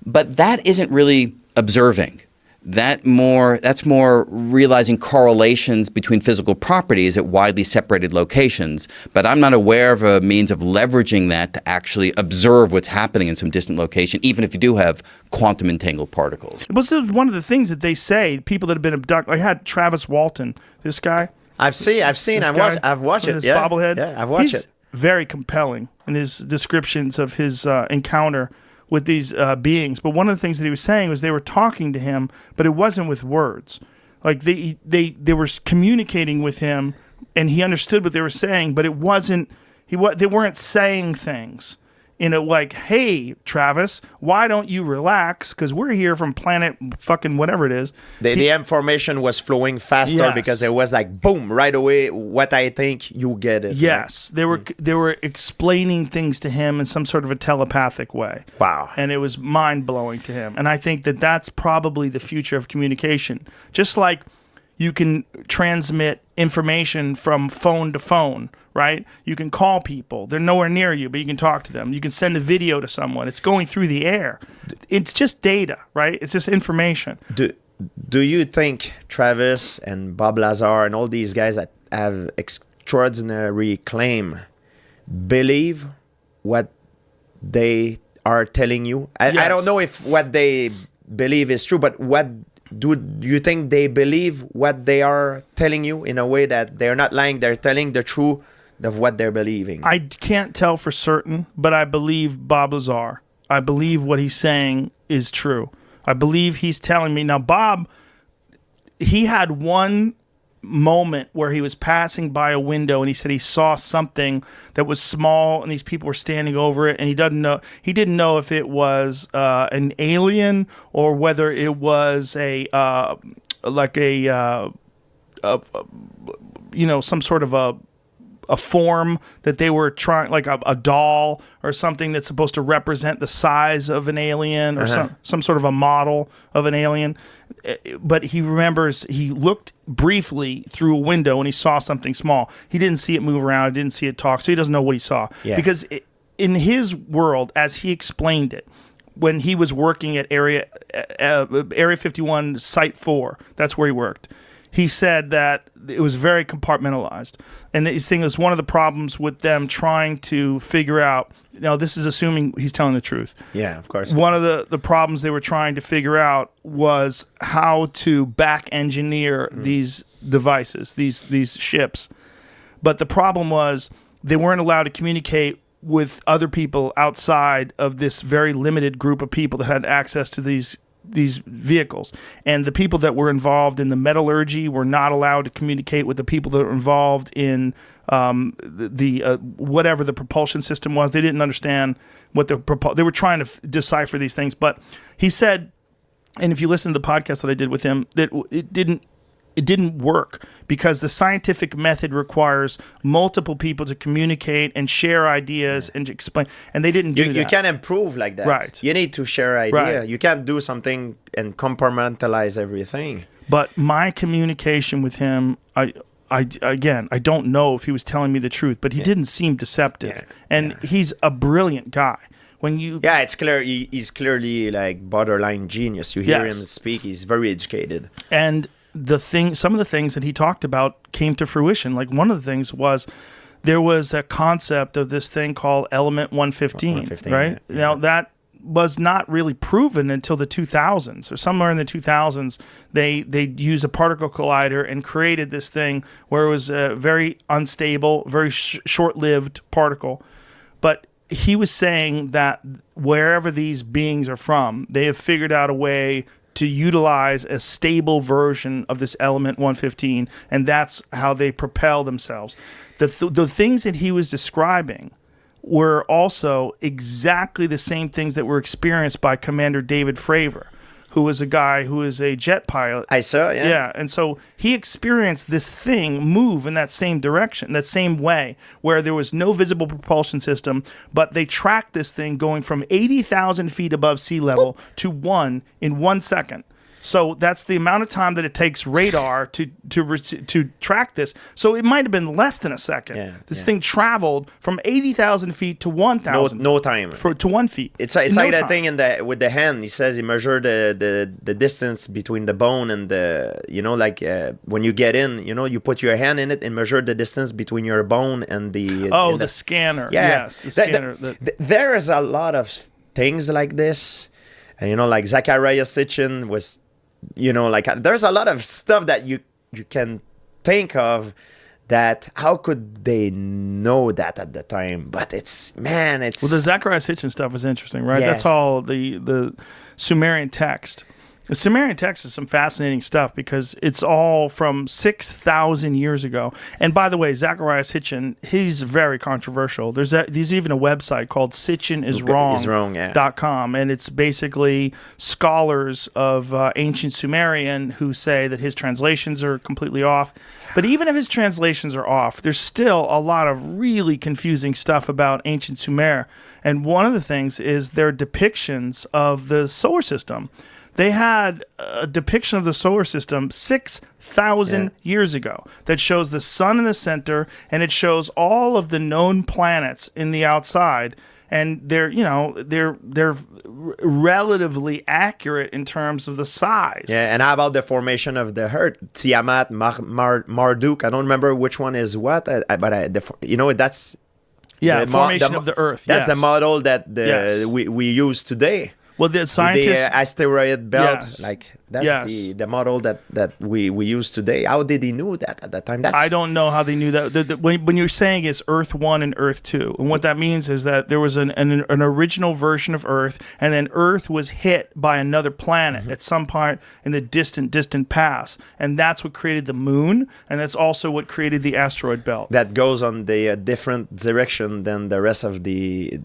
But that isn't really observing. That's more realizing correlations between physical properties at widely separated locations. But I'm not aware of a means of leveraging that to actually observe what's happening in some distant location, even if you do have quantum entangled particles. Well, this is one of the things that they say, people that have been abducted. I had Travis Walton, this guy. I've seen. This guy I've watched with it. his Yeah. bobblehead. Yeah, I've watched He's it. very compelling in his descriptions of his encounter with these beings. But one of the things that he was saying was they were talking to him, but it wasn't with words. Like they were communicating with him, and he understood what they were saying, but it wasn't. They weren't saying things in a like, "Hey, Travis, why don't you relax? Because we're here from planet fucking whatever it is." The information was flowing faster Yes. because it was like boom right away. What I think, you get it. Yes, they were explaining things to him in some sort of a telepathic way. Wow. And it was mind-blowing to him. And I think that that's probably the future of communication. Just like you can transmit information from phone to phone, right? You can call people. They're nowhere near you, but you can talk to them. You can send a video to someone. It's going through the air. It's just data, right? It's just information. Do you think Travis and Bob Lazar and all these guys that have extraordinary claim believe what they are telling you? I Yes. don't know if what they believe is true, but what do you think they believe what they are telling you in a way that they're not lying, they're telling the truth of what they're believing? I can't tell for certain, but I believe Bob Lazar. I believe what he's saying is true. I believe he's telling me. Now, Bob, he had one moment where he was passing by a window and he said he saw something that was small and these people were standing over it, and he didn't know if it was an alien or whether it was some sort of a form that they were trying, like a doll or something that's supposed to represent the size of an alien or some sort of a model of an alien. But he remembers he looked briefly through a window and he saw something small. He didn't see it move around. He didn't see it talk. So he doesn't know what he saw. Yeah. Because in his world, as he explained it, when he was working at Area 51, Site 4, that's where he worked. He said that it was very compartmentalized. And his thing is one of the problems with them trying to figure out, now this is assuming he's telling the truth. Yeah, of course. One of the problems they were trying to figure out was how to back engineer these devices, these ships. But the problem was they weren't allowed to communicate with other people outside of this very limited group of people that had access to these vehicles. And the people that were involved in the metallurgy were not allowed to communicate with the people that were involved in whatever the propulsion system was. They didn't understand what they were trying to decipher these things. But he said, and if you listen to the podcast that I did with him, that it didn't work because the scientific method requires multiple people to communicate and share ideas and to explain, and they didn't do that. You can't improve like that. Right. You need to share idea. Right. You can't do something and compartmentalize everything. But my communication with him, I don't know if he was telling me the truth, but he didn't seem deceptive. And he's a brilliant guy. It's clear he's clearly like borderline genius. You hear him speak, he's very educated. And some of the things that he talked about came to fruition. Like one of the things was there was a concept of this thing called element 115, right? Yeah. Now that was not really proven until the 2000s or somewhere in the 2000s. They used a particle collider and created this thing where it was a very unstable, very short-lived particle. But he was saying that wherever these beings are from, they have figured out a way to utilize a stable version of this element 115, and that's how they propel themselves. The things that he was describing were also exactly the same things that were experienced by Commander David Fravor, who was a guy who is a jet pilot. I saw, yeah. Yeah, and so he experienced this thing move in that same direction, that same way, where there was no visible propulsion system, but they tracked this thing going from 80,000 feet above sea level to 1 in 1 second. So that's the amount of time that it takes radar to track this. So it might have been less than a second. Yeah, this thing traveled from 80,000 feet to 1,000. No time. To 1 feet. It's like that thing with the hand. He says he measured the distance between the bone and when you get in, you put your hand in it and measure the distance between your bone and the... the scanner. Yeah. Yes, the scanner. There is a lot of things like this. And, like Zachariah Sitchin was... there's a lot of stuff that you can think of that how could they know that at the time? But it's well, the Zachariah Sitchin stuff is interesting, right? Yes. That's all the Sumerian text. The Sumerian text is some fascinating stuff because it's all from 6,000 years ago. And by the way, Zachariah Sitchin, he's very controversial. There's even a website called SitchinIsWrong.com, and it's basically scholars of ancient Sumerian who say that his translations are completely off. But even if his translations are off, there's still a lot of really confusing stuff about ancient Sumer. And one of the things is their depictions of the solar system. They had a depiction of the solar system 6,000 years ago that shows the sun in the center, and it shows all of the known planets in the outside, and they're relatively accurate in terms of the size. Yeah, and how about the formation of the Earth? Tiamat, Marduk. I don't remember which one is what, that's the formation of the Earth. That's the model that Yes. we use today. Well, the scientists... The asteroid belt, Yes. that's the model that we use today. How did he know that at that time? I don't know how they knew that. When you're saying it's Earth 1 and Earth 2, and what that means is that there was an original version of Earth, and then Earth was hit by another planet at some point in the distant past, and that's what created the moon, and that's also what created the asteroid belt. That goes on the different direction than the rest of the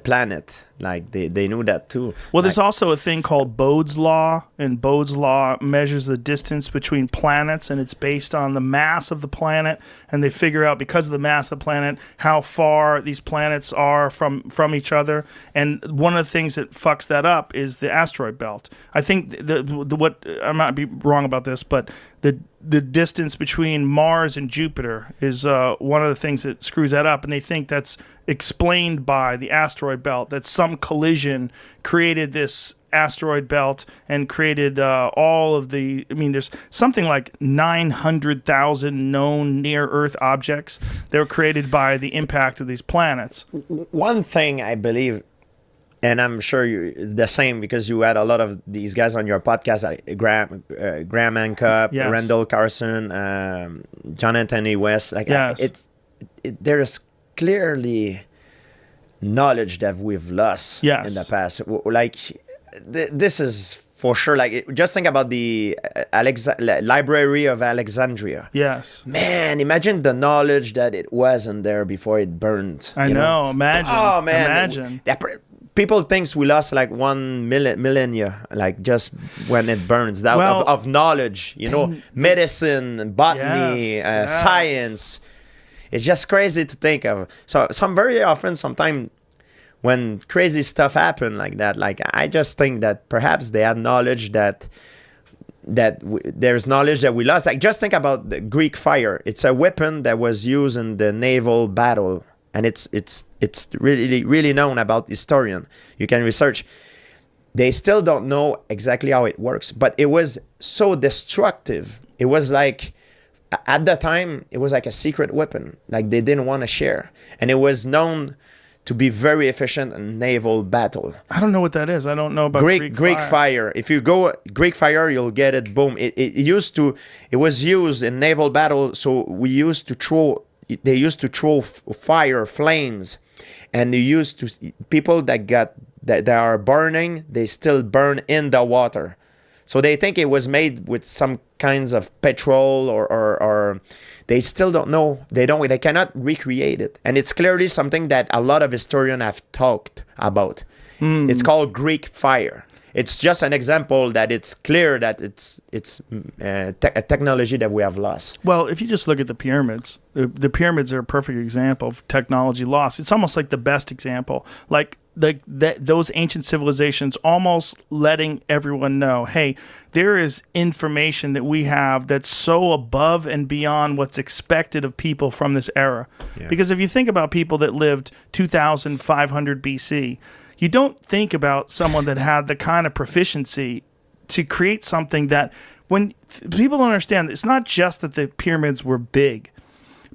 planet. Like they knew that too. Well, there's also a thing called Bode's Law, and Bode's Law measures the distance between planets, and it's based on the mass of the planet, and they figure out, because of the mass of the planet, how far these planets are from each other. And one of the things that fucks that up is the asteroid belt. I think what I might be wrong about this, but the distance between Mars and Jupiter is one of the things that screws that up, and they think that's explained by the asteroid belt, that some collision created this asteroid belt and created all of the, I mean, there's something like 900,000 known near-Earth objects that were created by the impact of these planets. One thing I believe, and I'm sure you're the same because you had a lot of these guys on your podcast, like Graham Hancock, Yes. Randall Carson, John Anthony West. Like Yes. there's clearly knowledge that we've lost Yes. in the past. Like this is for sure. Like just think about the Library of Alexandria. Yes. Man, imagine the knowledge that it was in there before it burned. I you know. Imagine. Oh man, Imagine. People thinks we lost like 1 millennia, like just when it burns. That Well, of knowledge, medicine, botany, Yes. science. It's just crazy to think of. So very often, sometimes when crazy stuff happen like that, like I just think that perhaps they had knowledge that there's knowledge that we lost. Like just think about the Greek fire. It's a weapon that was used in the naval battle, and it's really known about historian. You can research. They still don't know exactly how it works, but it was so destructive. It was like, at the time, it was like a secret weapon. Like they didn't want to share, and it was known to be very efficient in naval battle. I don't know what that is. I don't know about Greek fire. If you go Greek fire, you'll get it. Boom. It was used in naval battle. So they used to throw fire, flames, and they used to, people that are burning, they still burn in the water. So they think it was made with some kinds of petrol or they still don't know. They cannot recreate it. And it's clearly something that a lot of historians have talked about. It's called Greek fire. It's just an example that it's clear that it's a technology that we have lost. Well, if you just look at the pyramids, the pyramids are a perfect example of technology lost. It's almost like the best example. Like those ancient civilizations almost letting everyone know, hey, there is information that we have that's so above and beyond what's expected of people from this era. Yeah. Because if you think about people that lived 2,500 BC, you don't think about someone that had the kind of proficiency to create something that, when people don't understand, it's not just that the pyramids were big,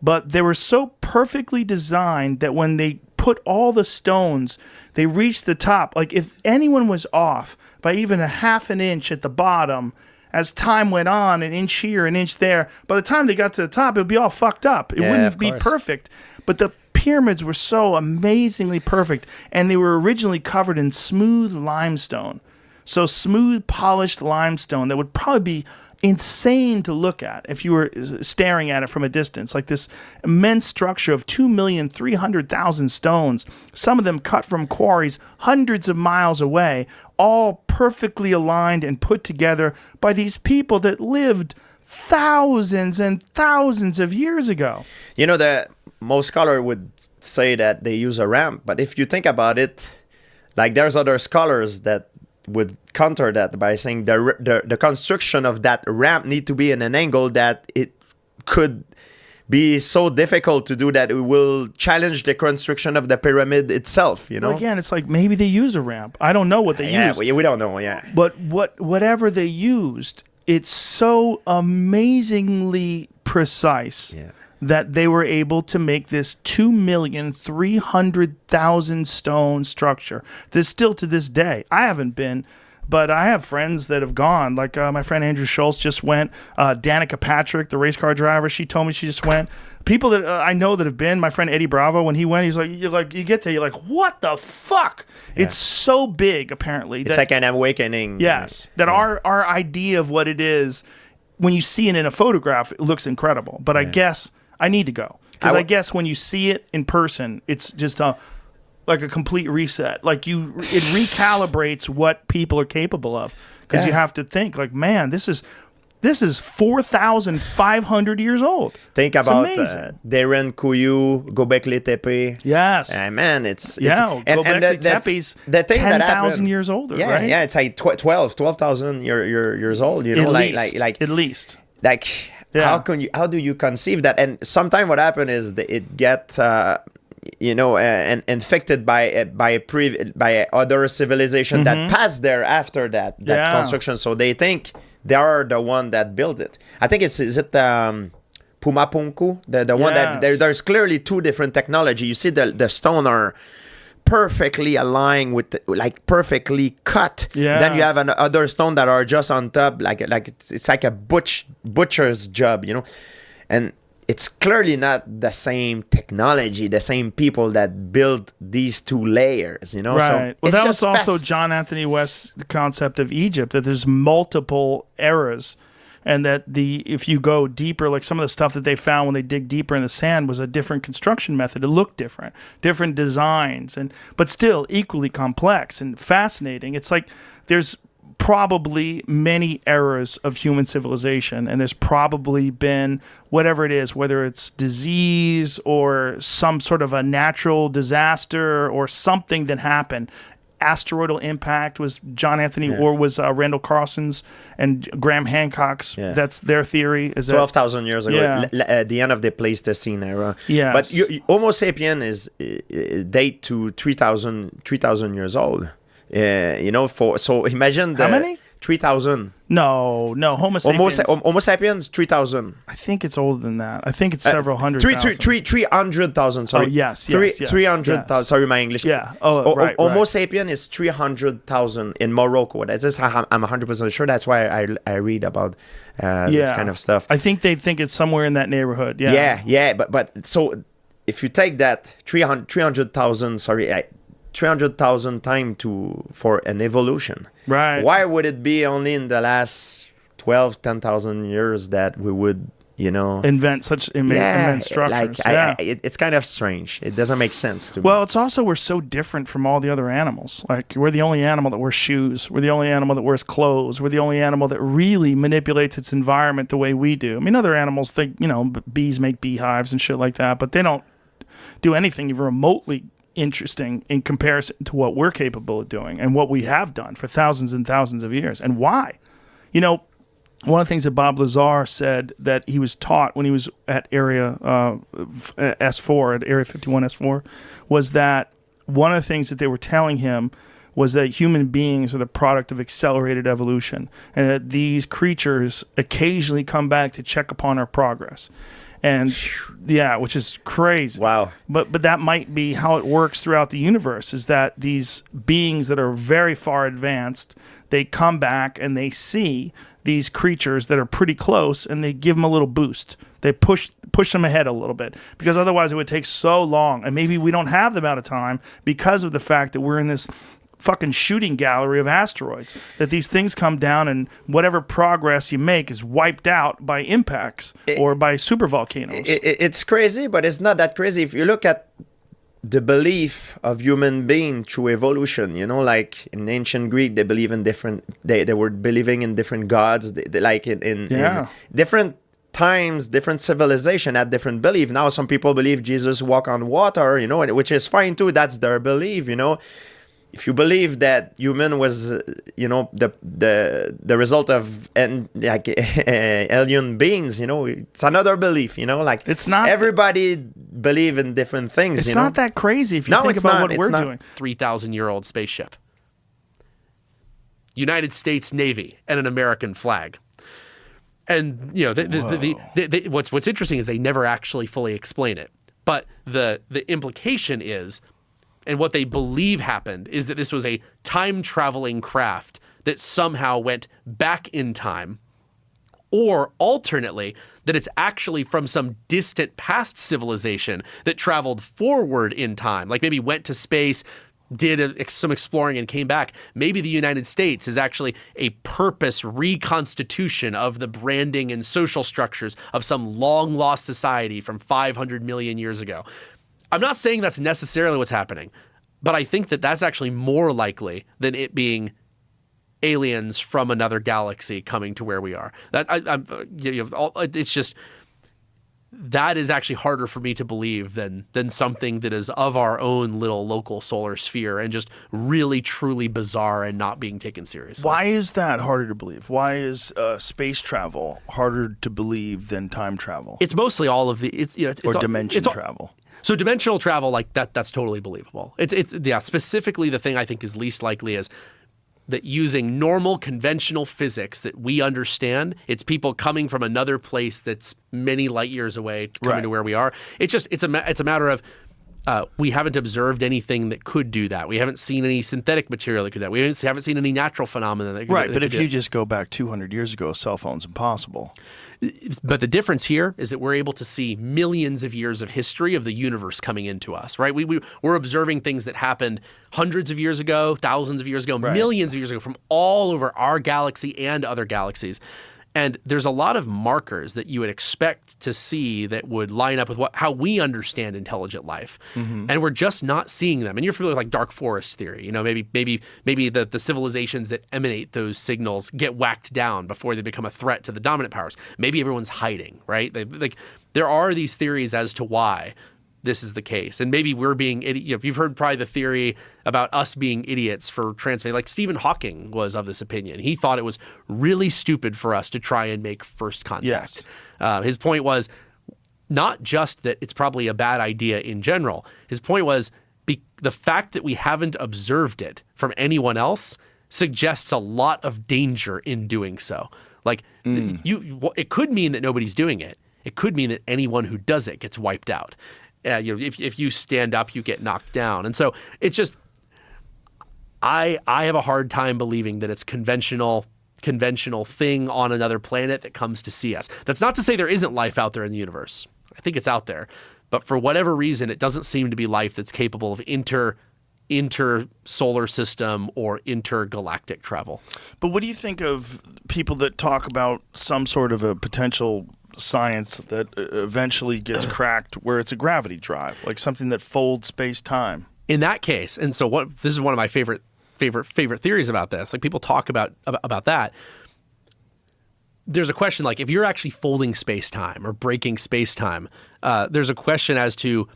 but they were so perfectly designed that when they put all the stones, they reached the top. Like if anyone was off by even a half an inch at the bottom, as time went on, an inch here, an inch there, by the time they got to the top, it would be all fucked up. It wouldn't be perfect. But the pyramids were so amazingly perfect, and they were originally covered in smooth limestone. So smooth, polished limestone that would probably be insane to look at if you were staring at it from a distance. Like this immense structure of 2,300,000 stones, some of them cut from quarries hundreds of miles away, all perfectly aligned and put together by these people that lived thousands and thousands of years ago. You know, most scholars would say that they use a ramp, but if you think about it, like there's other scholars that would counter that by saying the construction of that ramp need to be in an angle that it could be so difficult to do that it will challenge the construction of the pyramid itself, you know? Well, again, it's like maybe they used a ramp. I don't know what they used. Yeah, we don't know, yeah. But whatever they used, it's so amazingly precise that they were able to make this 2,300,000 stone structure. This still to this day. I haven't been, but I have friends that have gone. Like my friend Andrew Schultz just went. Danica Patrick, the race car driver, she told me she just went. People that I know that have been. My friend Eddie Bravo, when he went, he's like, you get there, you're like, what the fuck? Yeah. It's so big, apparently. It's like an awakening. Yes, that our idea of what it is, when you see it in a photograph, it looks incredible. But I guess I need to go. Because I guess when you see it in person, it's just like a complete reset. Like it recalibrates what people are capable of, because you have to think like, man, this is 4,500 years old. Think It's about amazing. Darren Kuyu, Gobekli Tepe. Yes. Man, it's Gobekli Tepe's the thing that 10,000 happened- years older, yeah, right? Yeah, it's like 12,000 years old. You know, At least. Like Yeah. how do you conceive that? And sometimes what happened is that it get and infected by other civilization that passed there after that Yeah. construction. So they think they are the one that built it. I think is it Pumapunku, the one that Yes. there's clearly two different technology. You see the stone are perfectly aligned with like perfectly cut. Then you Yes. have other stone that are just on top, like it's like a butcher's job, you know, and it's clearly not the same technology, the same people that build these two layers, you know. Right. So Well, it's that was just also fast. John Anthony West's concept of Egypt, that there's multiple eras, and that if you go deeper, like some of the stuff that they found when they dig deeper in the sand was a different construction method. It looked different designs, but still equally complex and fascinating. It's like there's probably many eras of human civilization, and there's probably been whatever it is, whether it's disease or some sort of a natural disaster or something that happened. Asteroidal impact was John Anthony or was Randall Carlson's and Graham Hancock's. Yeah. That's their theory. Is 12,000 years ago, Yeah. at the end of the Pleistocene era. Yes. But Homo sapien is date to 3,000 years old. So imagine How many? 3,000. No, Homo sapiens. Homo sapiens 3,000. I think it's older than that. I think it's several hundred Three- thousand. 300,000. Sorry. Oh, yes, Three- yes, yes, 300,000. yes. Sorry, my English. Yeah. Oh, right, Homo right. sapien is 300,000 in Morocco. That's just I'm 100% sure. That's why I read about this kind of stuff. I think they think it's somewhere in that neighborhood. Yeah. Yeah. But so if you take that 300,000, 300,000 time for an evolution. Right. Why would it be only in the last 10,000 years that we would, invent such immense structures? It's kind of strange. It doesn't make sense to me. Well, it's also we're so different from all the other animals. Like we're the only animal that wears shoes. We're the only animal that wears clothes. We're the only animal that really manipulates its environment the way we do. I mean, other animals think, bees make beehives and shit like that, but they don't do anything even remotely interesting in comparison to what we're capable of doing and what we have done for thousands and thousands of years. And why? One of the things that Bob Lazar said that he was taught when he was at Area S4, at Area 51 S4, was that one of the things that they were telling him was that human beings are the product of accelerated evolution, and that these creatures occasionally come back to check upon our progress. And which is crazy. Wow. But that might be how it works throughout the universe, is that these beings that are very far advanced, they come back and they see these creatures that are pretty close, and they give them a little boost. They push them ahead a little bit, because otherwise it would take so long. And maybe we don't have the amount of time because of the fact that we're in this fucking shooting gallery of asteroids, that these things come down and whatever progress you make is wiped out by impacts or by supervolcanoes. It's crazy, but it's not that crazy. If you look at the belief of human being through evolution, like in ancient Greek, they believe in they were believing in different gods, they like in different times, different civilization had different belief. Now some people believe Jesus walked on water, which is fine too. That's their belief, If you believe that human was, the result of alien beings, it's another belief, It's not. Everybody believe in different things. It's not that crazy if you think about what we're doing. 3,000-year-old spaceship, United States Navy, and an American flag. And what's interesting is they never actually fully explain it. But the implication is, and what they believe happened, is that this was a time-traveling craft that somehow went back in time, or alternately, that it's actually from some distant past civilization that traveled forward in time, like maybe went to space, did some exploring and came back. Maybe the United States is actually a purpose reconstitution of the branding and social structures of some long-lost society from 500 million years ago. I'm not saying that's necessarily what's happening. But I think that that's actually more likely than it being aliens from another galaxy coming to where we are. It's just, that is actually harder for me to believe than something that is of our own little local solar sphere and just really truly bizarre and not being taken seriously. Why is that harder to believe? Why is space travel harder to believe than time travel? It's mostly all of the or dimension travel. So dimensional travel, like that's totally believable. It's specifically the thing I think is least likely is that using normal conventional physics that we understand, it's people coming from another place that's many light years away coming to where we are. It's a matter of we haven't observed anything that could do that. We haven't seen any synthetic material that could do that. We haven't seen any natural phenomena that could do that. Right, but if you just go back 200 years ago, a cell phone's impossible. But the difference here is that we're able to see millions of years of history of the universe coming into us, right? We're observing things that happened hundreds of years ago, thousands of years ago, millions of years ago from all over our galaxy and other galaxies. And there's a lot of markers that you would expect to see that would line up with how we understand intelligent life. Mm-hmm. And we're just not seeing them. And you're familiar with like dark forest theory. Maybe the civilizations that emanate those signals get whacked down before they become a threat to the dominant powers. Maybe everyone's hiding, right? There are these theories as to why this is the case. And maybe we're being you've heard probably the theory about us being idiots for transmitting. Like Stephen Hawking was of this opinion. He thought it was really stupid for us to try and make first contact. Yes. His point was not just that it's probably a bad idea in general. His point was the fact that we haven't observed it from anyone else suggests a lot of danger in doing so. Like it could mean that nobody's doing it. It could mean that anyone who does it gets wiped out. If you stand up, you get knocked down. And so it's just, I have a hard time believing that it's conventional thing on another planet that comes to see us. That's not to say there isn't life out there in the universe. I think it's out there. But for whatever reason, it doesn't seem to be life that's capable of inter-solar system or intergalactic travel. But what do you think of people that talk about some sort of a potential science that eventually gets cracked where it's a gravity drive, like something that folds space-time? In that case, and so this is one of my favorite theories about this. Like people talk about that. There's a question like if you're actually folding space-time or breaking space-time, there's a question as to,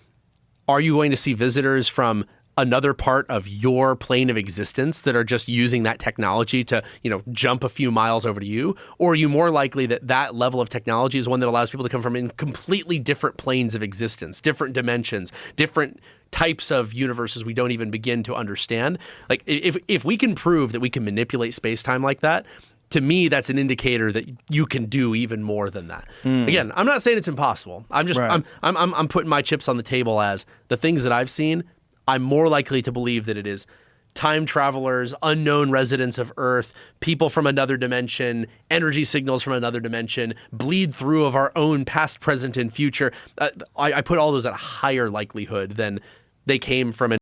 are you going to see visitors from another part of your plane of existence that are just using that technology to, jump a few miles over to you? Or are you more likely that level of technology is one that allows people to come from in completely different planes of existence, different dimensions, different types of universes we don't even begin to understand? Like if we can prove that we can manipulate space-time like that, to me, that's an indicator that you can do even more than that. Again, I'm not saying it's impossible. I'm just I'm putting my chips on the table as the things that I've seen. I'm more likely to believe that it is time travelers, unknown residents of Earth, people from another dimension, energy signals from another dimension, bleed through of our own past, present, and future. I put all those at a higher likelihood than they came from an